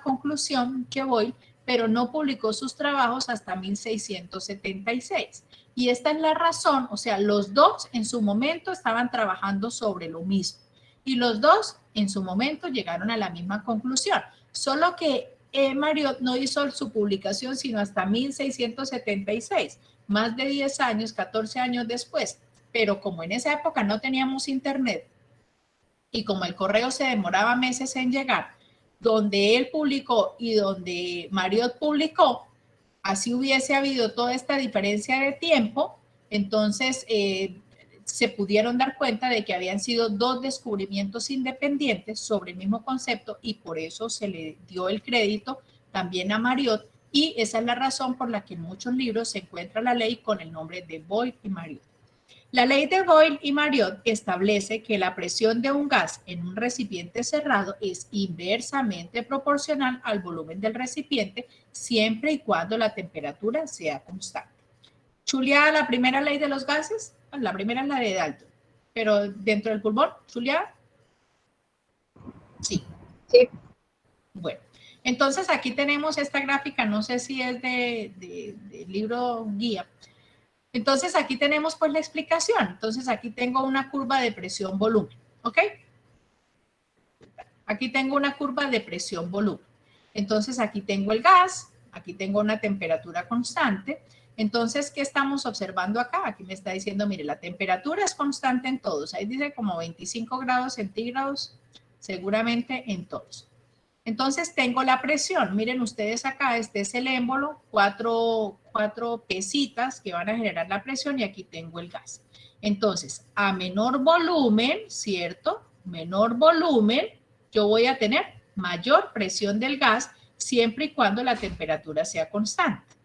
conclusión que Boyle, pero no publicó sus trabajos hasta 1676. Y esta es la razón, o sea, los dos en su momento estaban trabajando sobre lo mismo. Y los dos en su momento llegaron a la misma conclusión. Solo que Mariotte no hizo su publicación sino hasta 1676. Más de 10 años, 14 años después, pero como en esa época no teníamos internet y como el correo se demoraba meses en llegar, donde él publicó y donde Mariotte publicó, así hubiese habido toda esta diferencia de tiempo, entonces se pudieron dar cuenta de que habían sido dos descubrimientos independientes sobre el mismo concepto, y por eso se le dio el crédito también a Mariotte. Y esa es la razón por la que en muchos libros se encuentra la ley con el nombre de Boyle y Mariotte. La ley de Boyle y Mariotte establece que la presión de un gas en un recipiente cerrado es inversamente proporcional al volumen del recipiente, siempre y cuando la temperatura sea constante. ¿Chuleada la primera ley de los gases? Bueno, la primera es la de Dalton. Pero dentro del pulmón, ¿chuleada? Sí. Sí. Bueno. Entonces, aquí tenemos esta gráfica, no sé si es de libro guía. Entonces, aquí tenemos pues la explicación. Entonces, aquí tengo una curva de presión-volumen, ¿ok? Aquí tengo una curva de presión-volumen. Entonces, aquí tengo el gas, aquí tengo una temperatura constante. Entonces, ¿qué estamos observando acá? Aquí me está diciendo, mire, la temperatura es constante en todos. Ahí dice como 25 grados centígrados, seguramente en todos. Entonces tengo la presión, miren ustedes acá, este es el émbolo, cuatro pesitas que van a generar la presión, y aquí tengo el gas. Entonces, a menor volumen, ¿cierto? Menor volumen, yo voy a tener mayor presión del gas siempre y cuando la temperatura sea constante.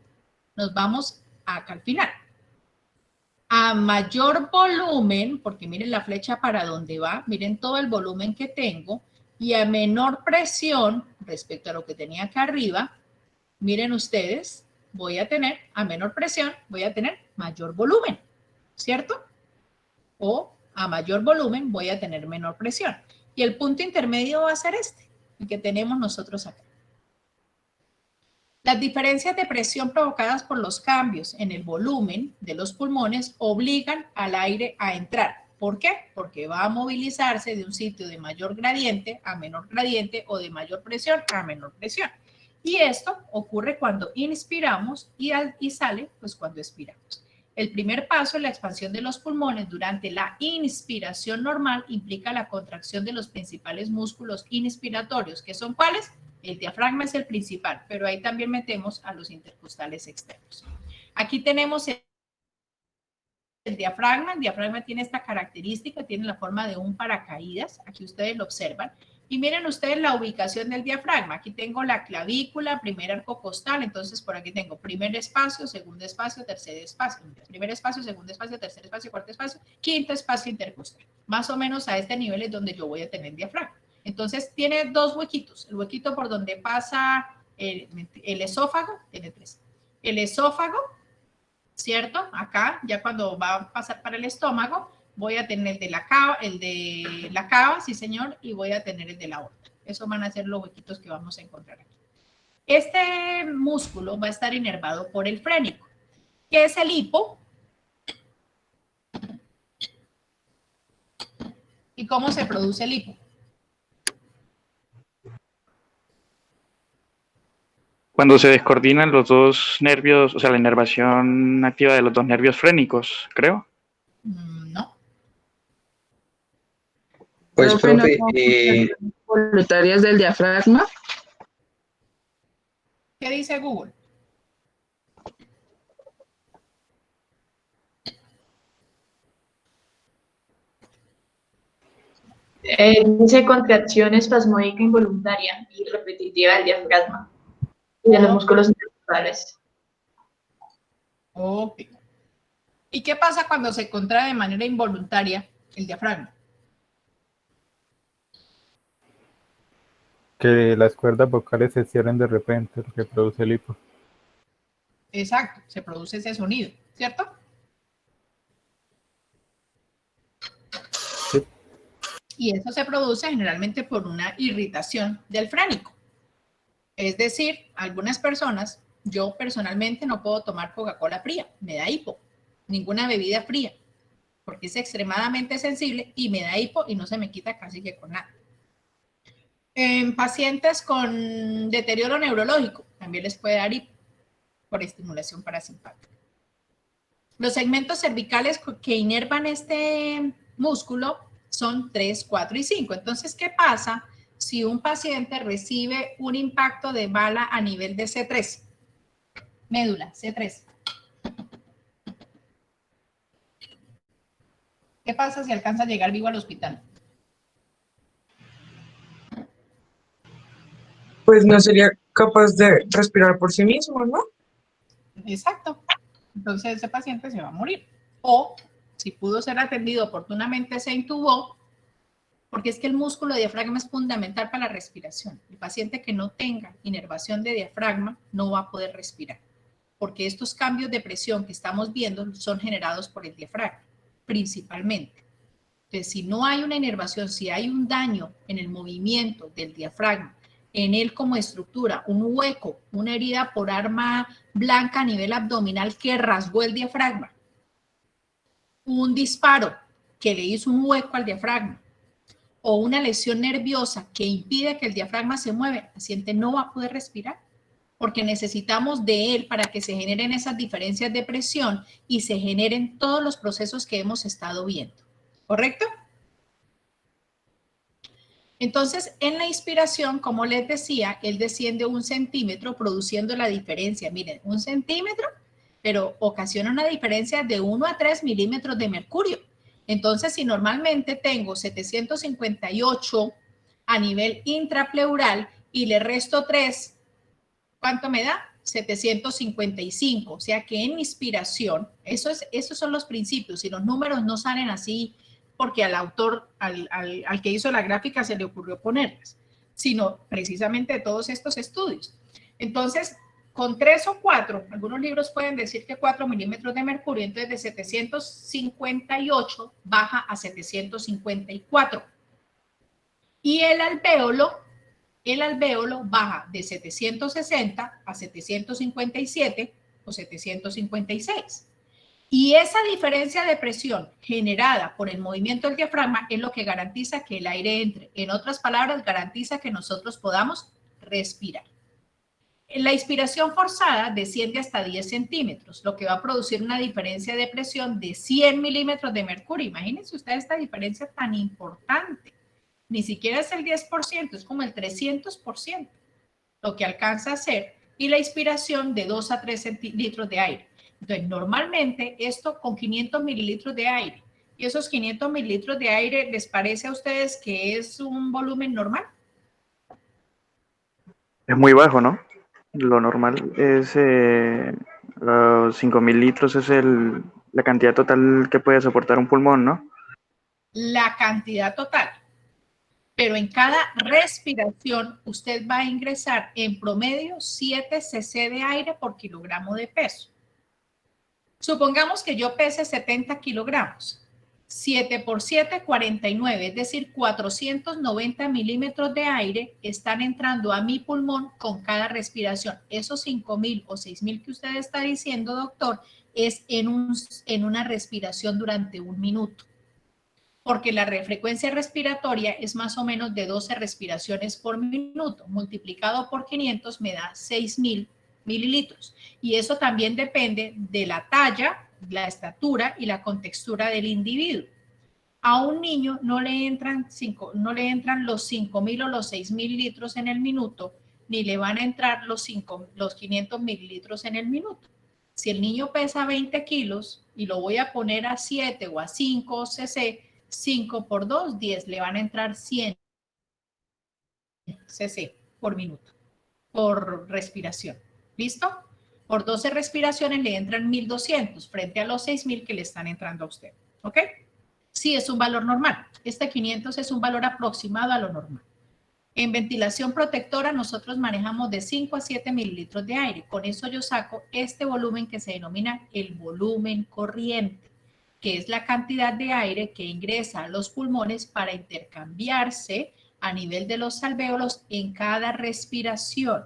Nos vamos acá al final. A mayor volumen, porque miren la flecha para dónde va, miren todo el volumen que tengo, y a menor presión respecto a lo que tenía acá arriba, miren ustedes, voy a tener, a menor presión, voy a tener mayor volumen, ¿cierto? O a mayor volumen voy a tener menor presión. Y el punto intermedio va a ser este, el que tenemos nosotros acá. Las diferencias de presión provocadas por los cambios en el volumen de los pulmones obligan al aire a entrar. ¿Por qué? Porque va a movilizarse de un sitio de mayor gradiente a menor gradiente o de mayor presión a menor presión. Y esto ocurre cuando inspiramos y sale pues cuando expiramos. El primer paso en la expansión de los pulmones durante la inspiración normal implica la contracción de los principales músculos inspiratorios, que son ¿cuáles? El diafragma es el principal, pero ahí también metemos a los intercostales externos. Aquí tenemos el diafragma. El diafragma tiene esta característica, tiene la forma de un paracaídas. Aquí ustedes lo observan. Y miren ustedes la ubicación del diafragma. Aquí tengo la clavícula, primer arco costal. Entonces, por aquí tengo primer espacio, segundo espacio, tercer espacio. Primer espacio, segundo espacio, tercer espacio, cuarto espacio, quinto espacio intercostal. Más o menos a este nivel es donde yo voy a tener diafragma. Entonces, tiene dos huequitos. El huequito por donde pasa el esófago, tiene tres. El esófago, ¿cierto? Acá, ya cuando va a pasar para el estómago, voy a tener el de la cava, sí señor, y voy a tener el de la aorta. Esos van a ser los huequitos que vamos a encontrar aquí. Este músculo va a estar inervado por el frénico. ¿Qué es el hipo? ¿Y cómo se produce el hipo? Cuando se descoordinan los dos nervios, o sea, la inervación activa de los dos nervios frénicos, creo. No. Pues, profe, voluntarias del diafragma. ¿Qué dice Google? Dice contracción espasmódica involuntaria y repetitiva del diafragma y de los músculos intercostales. Ok. ¿Y qué pasa cuando se contrae de manera involuntaria el diafragma? Que las cuerdas vocales se cierren de repente, lo que produce el hipo. Exacto, se produce ese sonido, ¿cierto? Sí. Y eso se produce generalmente por una irritación del frénico. Es decir, algunas personas, yo personalmente no puedo tomar Coca-Cola fría, me da hipo, ninguna bebida fría, porque es extremadamente sensible y me da hipo y no se me quita casi que con nada. En pacientes con deterioro neurológico también les puede dar hipo por estimulación parasimpática. Los segmentos cervicales que inervan este músculo son 3, 4 y 5. Entonces, ¿qué pasa si un paciente recibe un impacto de bala a nivel de C3? Médula, C3. ¿Qué pasa si alcanza a llegar vivo al hospital? Pues no sería capaz de respirar por sí mismo, ¿no? Exacto. Entonces ese paciente se va a morir. O si pudo ser atendido oportunamente, se intubó, porque es que el músculo de diafragma es fundamental para la respiración. El paciente que no tenga inervación de diafragma no va a poder respirar, porque estos cambios de presión que estamos viendo son generados por el diafragma, principalmente. Entonces, si no hay una inervación, si hay un daño en el movimiento del diafragma, en él como estructura, un hueco, una herida por arma blanca a nivel abdominal que rasgó el diafragma, un disparo que le hizo un hueco al diafragma, o una lesión nerviosa que impide que el diafragma se mueva, el paciente no va a poder respirar, porque necesitamos de él para que se generen esas diferencias de presión y se generen todos los procesos que hemos estado viendo. ¿Correcto? Entonces, en la inspiración, como les decía, él desciende 1 centímetro produciendo la diferencia. Miren, 1 centímetro, pero ocasiona una diferencia de 1 a 3 milímetros de mercurio. Entonces, si normalmente tengo 758 a nivel intrapleural y le resto 3, ¿cuánto me da? 755, o sea que en inspiración, esos son los principios, y los números no salen así porque al autor, al que hizo la gráfica se le ocurrió ponerlas, sino precisamente de todos estos estudios. Entonces, con 3 o 4, algunos libros pueden decir que 4 milímetros de mercurio, entonces de 758 baja a 754. Y el alvéolo baja de 760 a 757 o 756. Y esa diferencia de presión generada por el movimiento del diafragma es lo que garantiza que el aire entre. En otras palabras, garantiza que nosotros podamos respirar. La inspiración forzada desciende hasta 10 centímetros, lo que va a producir una diferencia de presión de 100 milímetros de mercurio. Imagínense ustedes esta diferencia tan importante. Ni siquiera es el 10%, es como el 300% lo que alcanza a ser. Y la inspiración de 2 a 3 litros de aire. Entonces, normalmente esto con 500 mililitros de aire. ¿Y esos 500 mililitros de aire les parece a ustedes que es un volumen normal? Es muy bajo, ¿no? Lo normal es los 5.000 litros es la cantidad total que puede soportar un pulmón, ¿no? La cantidad total. Pero en cada respiración usted va a ingresar en promedio 7 cc de aire por kilogramo de peso. Supongamos que yo pese 70 kilogramos. 7 por 7, 49, es decir, 490 milímetros de aire están entrando a mi pulmón con cada respiración. Esos 5.000 o 6.000 que usted está diciendo, doctor, es en una respiración durante 1 minuto. Porque la frecuencia respiratoria es más o menos de 12 respiraciones por minuto. Multiplicado por 500 me da 6.000 mililitros. Y eso también depende de la talla, la estatura y la contextura del individuo. A un niño no le entran los 5.000 o los 6.000 litros en el minuto, ni le van a entrar los 500 mililitros en el minuto. Si el niño pesa 20 kilos y lo voy a poner a 7 o a 5 cc, 5 por 2, 10, le van a entrar 100 cc por minuto, por respiración. ¿Listo? Por 12 respiraciones le entran 1.200 frente a los 6.000 que le están entrando a usted. ¿Ok? Sí, es un valor normal. Este 500 es un valor aproximado a lo normal. En ventilación protectora nosotros manejamos de 5 a 7 mililitros de aire. Con eso yo saco este volumen que se denomina el volumen corriente, que es la cantidad de aire que ingresa a los pulmones para intercambiarse a nivel de los alvéolos en cada respiración,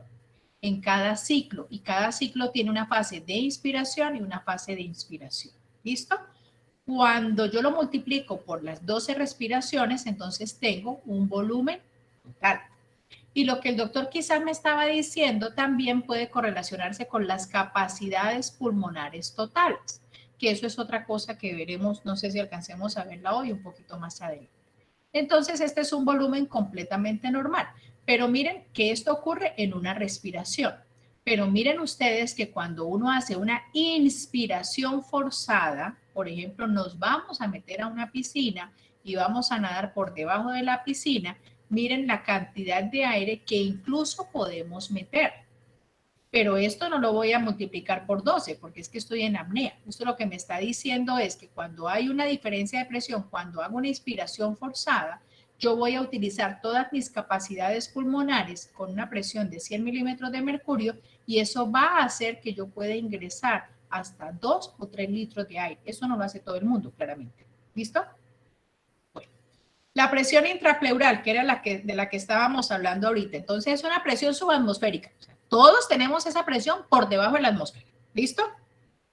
en cada ciclo. Y cada ciclo tiene una fase de inspiración y una fase de inspiración. ¿Listo? Cuando yo lo multiplico por las 12 respiraciones, entonces tengo un volumen total. Y lo que el doctor quizás me estaba diciendo también puede correlacionarse con las capacidades pulmonares totales, que eso es otra cosa que veremos, no sé si alcancemos a verla hoy, un poquito más adelante. Entonces, este es un volumen completamente normal. Pero miren que esto ocurre en una respiración. Pero miren ustedes que cuando uno hace una inspiración forzada, por ejemplo, nos vamos a meter a una piscina y vamos a nadar por debajo de la piscina, miren la cantidad de aire que incluso podemos meter. Pero esto no lo voy a multiplicar por 12 porque es que estoy en apnea. Esto lo que me está diciendo es que cuando hay una diferencia de presión, cuando hago una inspiración forzada, yo voy a utilizar todas mis capacidades pulmonares con una presión de 100 milímetros de mercurio y eso va a hacer que yo pueda ingresar hasta 2 o 3 litros de aire. Eso no lo hace todo el mundo, claramente. ¿Listo? Bueno. La presión intrapleural, que era de la que estábamos hablando ahorita. Entonces, es una presión subatmosférica. O sea, todos tenemos esa presión por debajo de la atmósfera. ¿Listo?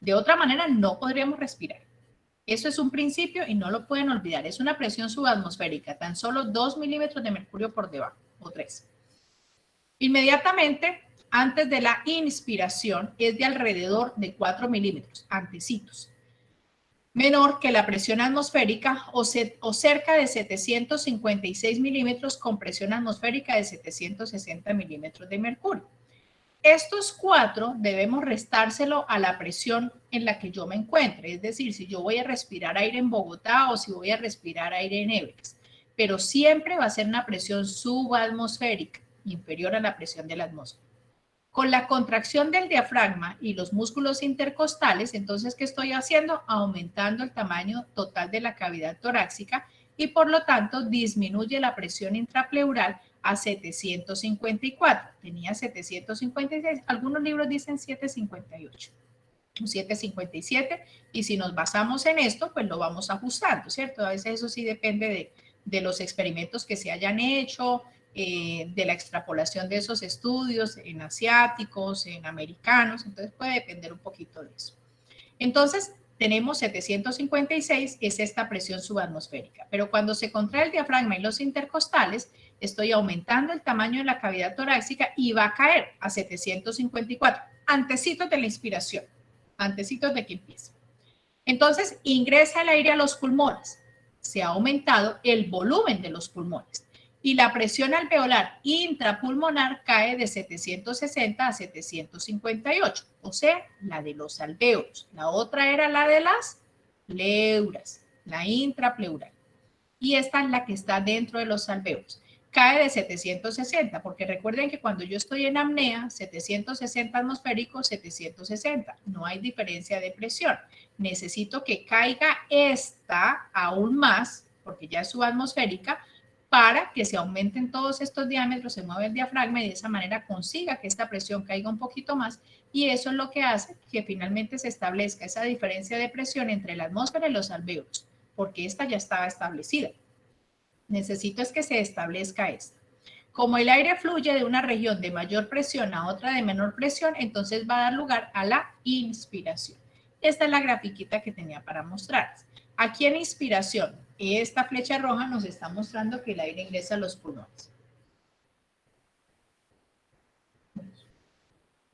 De otra manera, no podríamos respirar. Eso es un principio y no lo pueden olvidar. Es una presión subatmosférica, tan solo 2 milímetros de mercurio por debajo, o 3. Inmediatamente, antes de la inspiración, es de alrededor de 4 milímetros, antecitos. Menor que la presión atmosférica o cerca de 756 milímetros con presión atmosférica de 760 milímetros de mercurio. Estos 4 debemos restárselo a la presión en la que yo me encuentre, es decir, si yo voy a respirar aire en Bogotá o si voy a respirar aire en Everest, pero siempre va a ser una presión subatmosférica, inferior a la presión de la atmósfera. Con la contracción del diafragma y los músculos intercostales, entonces, ¿qué estoy haciendo? Aumentando el tamaño total de la cavidad torácica y, por lo tanto, disminuye la presión intrapleural a 754. Tenía 756, algunos libros dicen 758 o 757, y si nos basamos en esto, pues lo vamos ajustando, ¿cierto? A veces eso sí depende de los experimentos que se hayan hecho, de la extrapolación de esos estudios en asiáticos, en americanos, entonces puede depender un poquito de eso. Entonces, tenemos 756, es esta presión subatmosférica, pero cuando se contrae el diafragma y los intercostales, estoy aumentando el tamaño de la cavidad torácica y va a caer a 754, antecitos de la inspiración, antecitos de que empiece. Entonces, ingresa el aire a los pulmones, se ha aumentado el volumen de los pulmones y la presión alveolar intrapulmonar cae de 760 a 758, o sea, la de los alvéolos. La otra era la de las pleuras, la intrapleural. Y esta es la que está dentro de los alvéolos. Cae de 760, porque recuerden que cuando yo estoy en apnea, 760 atmosféricos, 760. No hay diferencia de presión. Necesito que caiga esta aún más, porque ya es subatmosférica, para que se aumenten todos estos diámetros, se mueve el diafragma y de esa manera consiga que esta presión caiga un poquito más, y eso es lo que hace que finalmente se establezca esa diferencia de presión entre la atmósfera y los alvéolos, porque esta ya estaba establecida. Necesito es que se establezca esta. Como el aire fluye de una región de mayor presión a otra de menor presión, entonces va a dar lugar a la inspiración. Esta es la grafiquita que tenía para mostrarles. Aquí en inspiración, esta flecha roja nos está mostrando que el aire ingresa a los pulmones.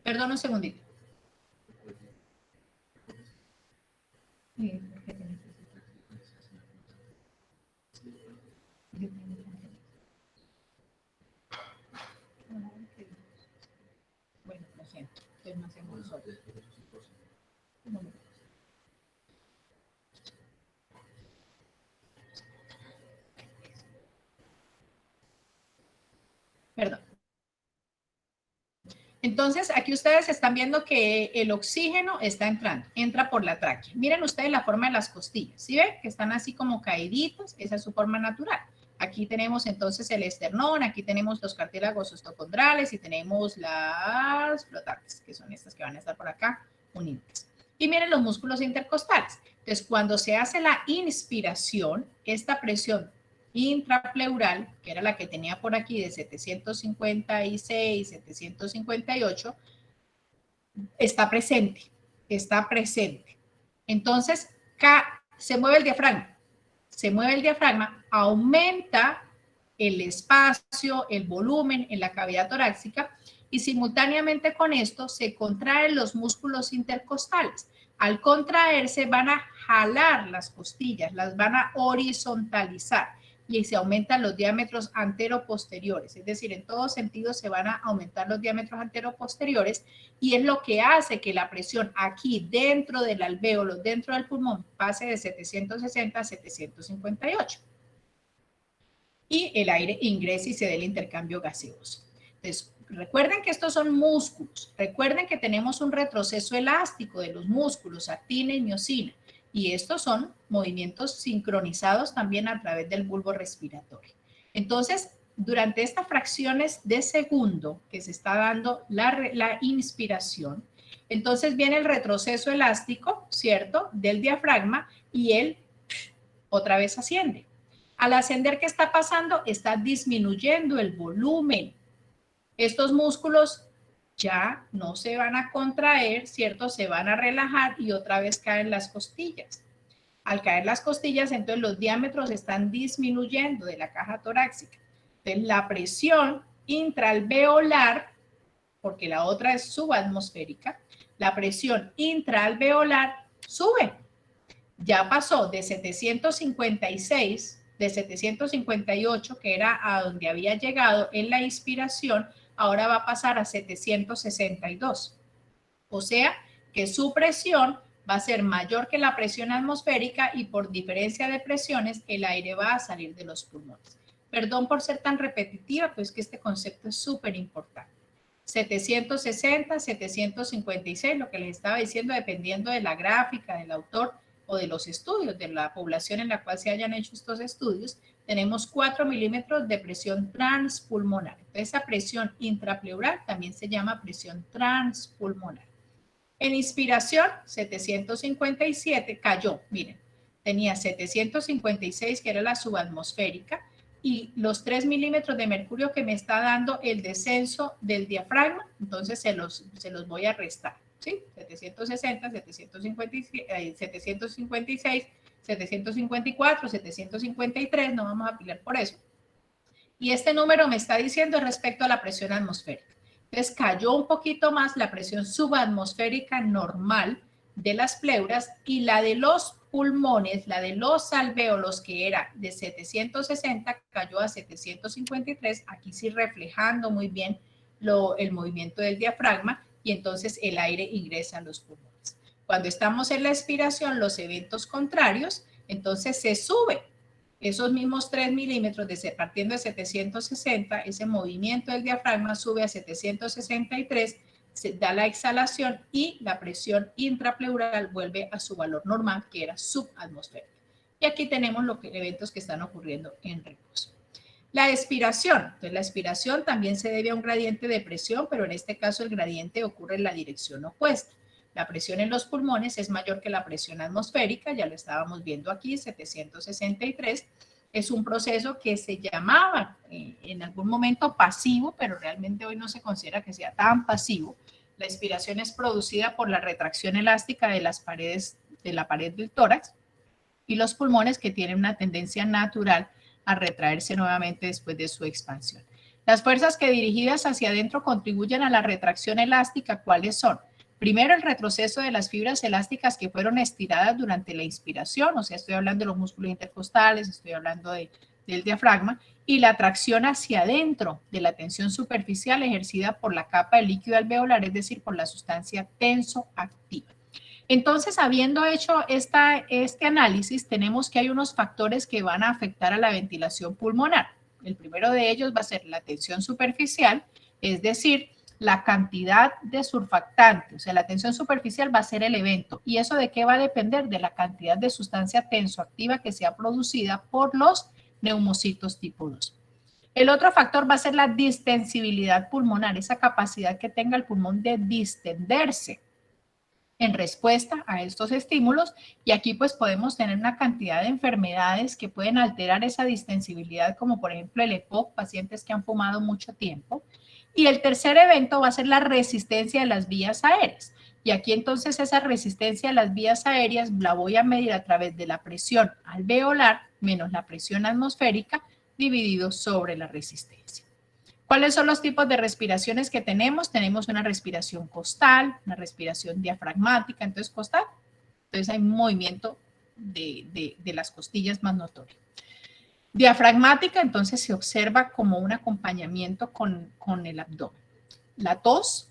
Perdón un segundito. Bueno, lo siento. Entonces no hacemos solo. Perdón. Entonces, aquí ustedes están viendo que el oxígeno está entrando, entra por la tráquea. Miren ustedes la forma de las costillas, ¿sí ven? Que están así como caíditas, esa es su forma natural. Aquí tenemos entonces el esternón, aquí tenemos los cartílagos osteocondrales y tenemos las flotantes, que son estas que van a estar por acá unidas. Y miren los músculos intercostales. Entonces, cuando se hace la inspiración, esta presión intrapleural, que era la que tenía por aquí de 756, 758, está presente, está presente. Entonces, se mueve el diafragma, aumenta el espacio, el volumen en la cavidad torácica y simultáneamente con esto se contraen los músculos intercostales. Al contraerse van a jalar las costillas, las van a horizontalizar y se aumentan los diámetros anteroposteriores, es decir, en todos sentidos se van a aumentar los diámetros anteroposteriores y es lo que hace que la presión aquí dentro del alvéolo, dentro del pulmón, pase de 760 a 758 y el aire ingrese y se dé el intercambio gaseoso. Entonces, recuerden que estos son músculos, recuerden que tenemos un retroceso elástico de los músculos, actina y miocina. Y estos son movimientos sincronizados también a través del bulbo respiratorio. Entonces, durante estas fracciones de segundo que se está dando la inspiración, entonces viene el retroceso elástico, ¿cierto?, del diafragma y él otra vez asciende. Al ascender, ¿qué está pasando? Está disminuyendo el volumen. Estos músculos ya no se van a contraer, ¿cierto? Se van a relajar y otra vez caen las costillas. Al caer las costillas, entonces los diámetros están disminuyendo de la caja torácica. Entonces la presión intraalveolar, porque la otra es subatmosférica, la presión intraalveolar sube. Ya pasó de 756, de 758, que era a donde había llegado en la inspiración, ahora va a pasar a 762. O sea que su presión va a ser mayor que la presión atmosférica y por diferencia de presiones el aire va a salir de los pulmones. Perdón por ser tan repetitiva, pero es que este concepto es súper importante. 760, 756, lo que les estaba diciendo, dependiendo de la gráfica, del autor o de los estudios, de la población en la cual se hayan hecho estos estudios, tenemos 4 milímetros de presión transpulmonar. Entonces, esa presión intrapleural también se llama presión transpulmonar. En inspiración, 757 cayó, miren, tenía 756 que era la subatmosférica y los 3 milímetros de mercurio que me está dando el descenso del diafragma, entonces se los voy a restar, ¿sí? 760, 756, 754, 753, no vamos a pelear por eso. Y este número me está diciendo respecto a la presión atmosférica. Entonces cayó un poquito más la presión subatmosférica normal de las pleuras y la de los pulmones, la de los alvéolos, que era de 760, cayó a 753, aquí sí reflejando muy bien el movimiento del diafragma y entonces el aire ingresa a los pulmones. Cuando estamos en la expiración, los eventos contrarios, entonces se sube esos mismos 3 milímetros partiendo de 760, ese movimiento del diafragma sube a 763, se da la exhalación y la presión intrapleural vuelve a su valor normal, que era subatmosférica. Y aquí tenemos los eventos que están ocurriendo en reposo. La expiración. Entonces, la expiración también se debe a un gradiente de presión, pero en este caso el gradiente ocurre en la dirección opuesta. La presión en los pulmones es mayor que la presión atmosférica, ya lo estábamos viendo aquí, 763. Es un proceso que se llamaba en algún momento pasivo, pero realmente hoy no se considera que sea tan pasivo. La expiración es producida por la retracción elástica de las paredes, de la pared del tórax, y los pulmones que tienen una tendencia natural a retraerse nuevamente después de su expansión. Las fuerzas que dirigidas hacia adentro contribuyen a la retracción elástica, ¿cuáles son? Primero, el retroceso de las fibras elásticas que fueron estiradas durante la inspiración, o sea, estoy hablando de los músculos intercostales, estoy hablando del diafragma, y la tracción hacia adentro de la tensión superficial ejercida por la capa de líquido alveolar, es decir, por la sustancia tensoactiva. Entonces, habiendo hecho este análisis, tenemos que hay unos factores que van a afectar a la ventilación pulmonar. El primero de ellos va a ser la tensión superficial, es decir, la cantidad de surfactante, o sea, la tensión superficial va a ser el evento. ¿Y eso de qué va a depender? De la cantidad de sustancia tensoactiva que sea producida por los neumocitos tipo 2. El otro factor va a ser la distensibilidad pulmonar, esa capacidad que tenga el pulmón de distenderse en respuesta a estos estímulos, y aquí pues podemos tener una cantidad de enfermedades que pueden alterar esa distensibilidad, como por ejemplo el EPOC, pacientes que han fumado mucho tiempo. Y el tercer evento va a ser la resistencia de las vías aéreas. Y aquí entonces esa resistencia de las vías aéreas la voy a medir a través de la presión alveolar menos la presión atmosférica dividido sobre la resistencia. ¿Cuáles son los tipos de respiraciones que tenemos? Tenemos una respiración costal, una respiración diafragmática, entonces costal. Entonces hay un movimiento de las costillas más notorio. Diafragmática, entonces se observa como un acompañamiento con el abdomen. La tos,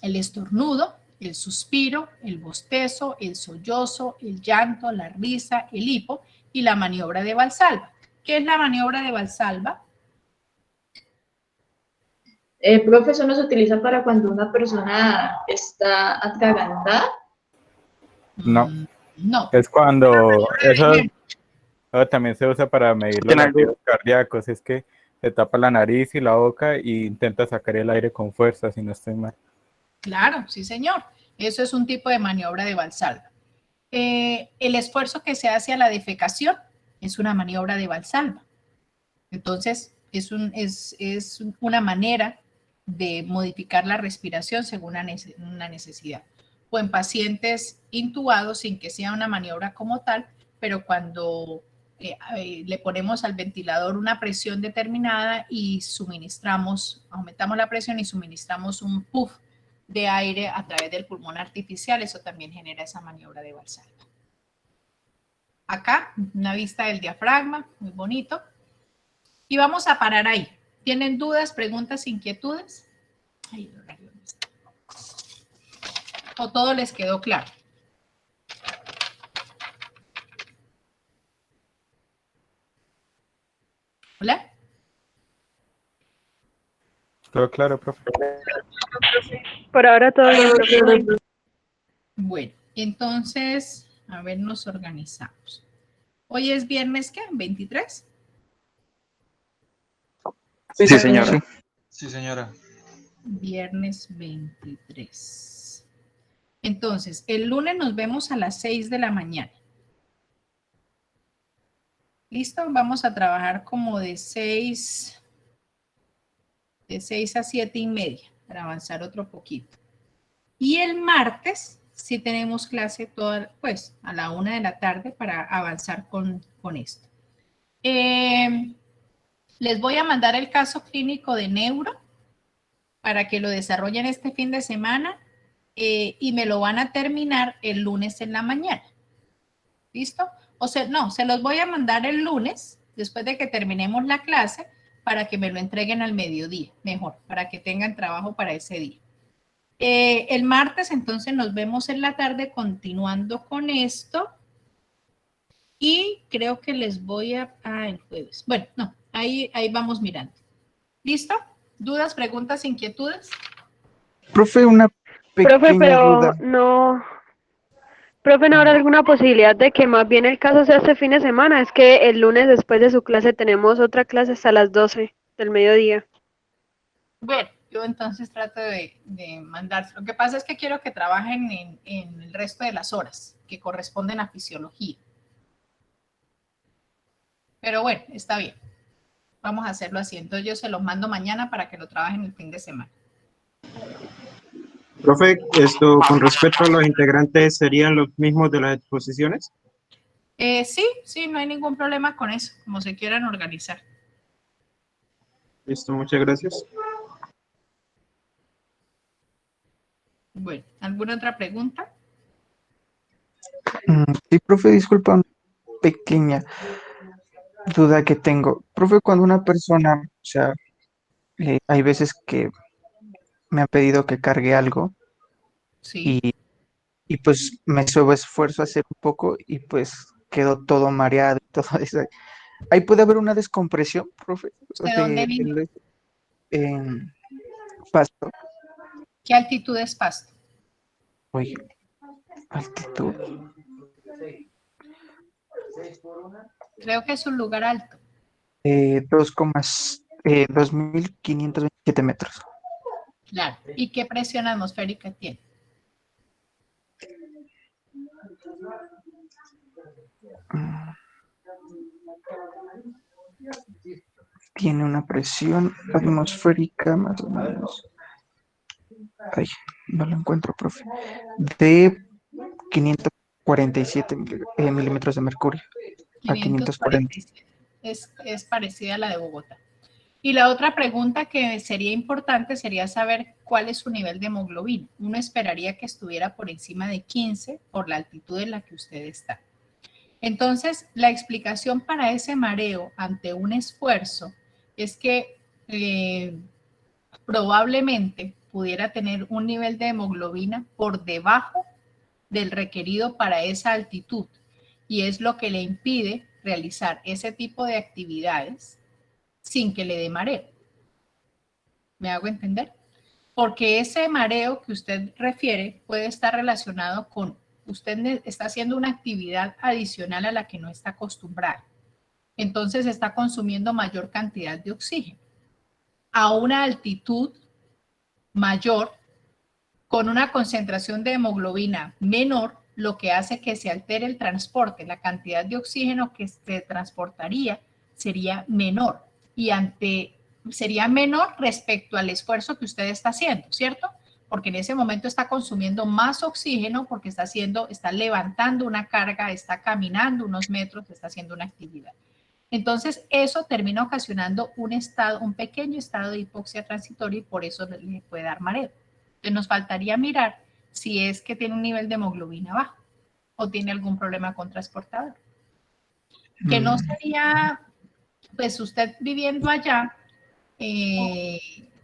el estornudo, el suspiro, el bostezo, el sollozo, el llanto, la risa, el hipo y la maniobra de Valsalva. ¿Qué es la maniobra de Valsalva? Profe, eso no se utiliza para cuando una persona está atragantada. No. No. Es cuando eso también se usa para medir los latidos cardíacos. Es que se tapa la nariz y la boca e intenta sacar el aire con fuerza, si no estoy mal. Claro, sí, señor. Eso es un tipo de maniobra de Valsalva. El esfuerzo que se hace a la defecación es una maniobra de Valsalva. Entonces, es una manera de modificar la respiración según una necesidad. O en pacientes intubados sin que sea una maniobra como tal, pero cuando le ponemos al ventilador una presión determinada y aumentamos la presión y suministramos un puff de aire a través del pulmón artificial, eso también genera esa maniobra de Valsalva. Acá, una vista del diafragma, muy bonito. Y vamos a parar ahí. ¿Tienen dudas, preguntas, inquietudes? Ay, ¿o todo les quedó claro? ¿Hola? Todo claro, profe. Por ahora todo bien, profe. Bueno, entonces, a ver, nos organizamos. Hoy es viernes, ¿qué? ¿23? Sí, señora. Sí, señora. Viernes 23. Entonces, el lunes nos vemos a las 6 de la mañana. ¿Listo? Vamos a trabajar como de 6 a 7 y media para avanzar otro poquito. Y el martes sí tenemos clase toda, pues a la 1 de la tarde para avanzar con esto. Les voy a mandar el caso clínico de neuro para que lo desarrollen este fin de semana y me lo van a terminar el lunes en la mañana. ¿Listo? O sea, no, se los voy a mandar el lunes, después de que terminemos la clase, para que me lo entreguen al mediodía, mejor, para que tengan trabajo para ese día. El martes, entonces, nos vemos en la tarde continuando con esto. Y creo que les voy a... el jueves. Bueno, no, ahí vamos mirando. ¿Listo? ¿Dudas, preguntas, inquietudes? Profe, una pequeña Profe, pero duda. no... Profe, ¿no habrá alguna posibilidad de que más bien el caso sea este fin de semana? Es que el lunes después de su clase tenemos otra clase hasta las 12 del mediodía. Bueno, yo entonces trato de mandar. Lo que pasa es que quiero que trabajen en el resto de las horas que corresponden a fisiología. Pero bueno, está bien. Vamos a hacerlo así. Entonces yo se los mando mañana para que lo trabajen el fin de semana. Profe, con respecto a los integrantes, ¿serían los mismos de las exposiciones? Sí, no hay ningún problema con eso, como se quieran organizar. Listo, muchas gracias. Bueno, ¿alguna otra pregunta? Sí, profe, disculpa, una pequeña duda que tengo. Profe, cuando una persona, o sea, hay veces que me han pedido que cargue algo Sí. y pues me subo esfuerzo a hacer un poco y pues quedo todo mareado y todo eso. Ahí puede haber una descompresión, profe, ¿De dónde vino? en Pasto. ¿Qué altitud es Pasto? Oye, altitud. Creo que es un lugar alto. 2.527 metros. Claro. ¿Y qué presión atmosférica tiene? Tiene una presión atmosférica más o menos. Ay, no lo encuentro, profe. De 547 milímetros de mercurio a 540. 547. Es parecida a la de Bogotá. Y la otra pregunta que sería importante sería saber cuál es su nivel de hemoglobina. Uno esperaría que estuviera por encima de 15 por la altitud en la que usted está. Entonces, la explicación para ese mareo ante un esfuerzo es que probablemente pudiera tener un nivel de hemoglobina por debajo del requerido para esa altitud y es lo que le impide realizar ese tipo de actividades sin que le dé mareo. ¿Me hago entender? Porque ese mareo que usted refiere puede estar relacionado con usted está haciendo una actividad adicional a la que no está acostumbrado. Entonces está consumiendo mayor cantidad de oxígeno a una altitud mayor con una concentración de hemoglobina menor, lo que hace que se altere el transporte. La cantidad de oxígeno que se transportaría sería menor y sería menor respecto al esfuerzo que usted está haciendo, ¿cierto? Porque en ese momento está consumiendo más oxígeno porque está levantando una carga, está caminando unos metros, está haciendo una actividad. Entonces, eso termina ocasionando un pequeño estado de hipoxia transitoria y por eso le puede dar mareo. Entonces, nos faltaría mirar si es que tiene un nivel de hemoglobina bajo o tiene algún problema con transportador. Que no sería, pues usted viviendo allá,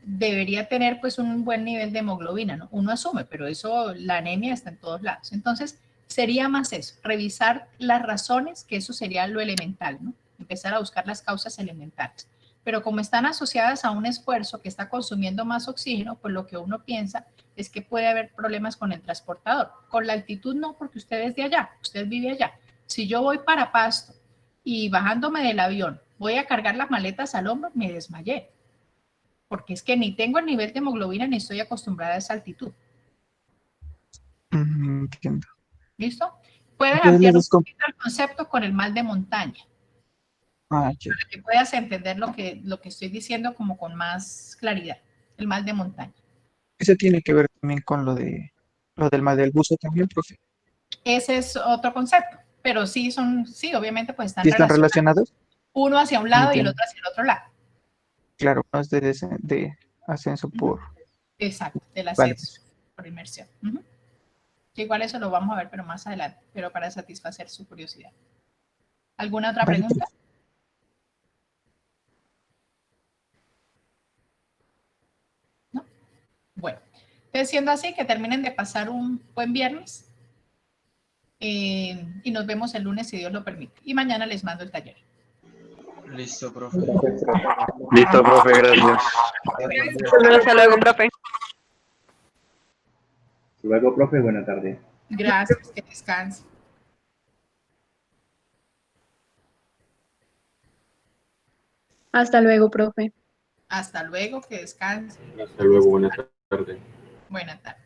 debería tener pues un buen nivel de hemoglobina, ¿no? Uno asume, pero eso, la anemia está en todos lados. Entonces, sería más eso, revisar las razones, que eso sería lo elemental, ¿no? Empezar a buscar las causas elementales. pero como están asociadas a un esfuerzo que está consumiendo más oxígeno, pues lo que uno piensa es que puede haber problemas con el transportador. Con la altitud no, porque usted es de allá, usted vive allá. Si yo voy para Pasto y bajándome del avión voy a cargar las maletas al hombro, me desmayé, porque es que ni tengo el nivel de hemoglobina ni estoy acostumbrada a esa altitud. Entiendo. ¿Listo? Puedes Entonces, ampliar un poquito el concepto con el mal de montaña, Ah, ya. para que puedas entender lo que estoy diciendo como con más claridad. El mal de montaña. Eso tiene que ver también con lo del mal del buzo también, profe. Ese es otro concepto, pero sí sí, obviamente pues están ¿Sí están relacionados. relacionados? Uno hacia un lado y el Entiendo. otro hacia el otro lado. Claro, uno es de ascenso por... Exacto, del Vale. ascenso por inmersión. Que igual eso lo vamos a ver, pero más adelante, pero para satisfacer su curiosidad. ¿Alguna otra Vale, pregunta? ¿No? Bueno, entonces siendo así, que terminen de pasar un buen viernes y nos vemos el lunes si Dios lo permite. Y mañana les mando el taller. Listo, profe. Listo, profe, gracias. Hasta luego, profe. Luego, profe, buena tarde. Gracias, que descansen. Hasta luego, profe. Hasta luego, que descansen. Hasta luego, buenas tardes. Buena tarde.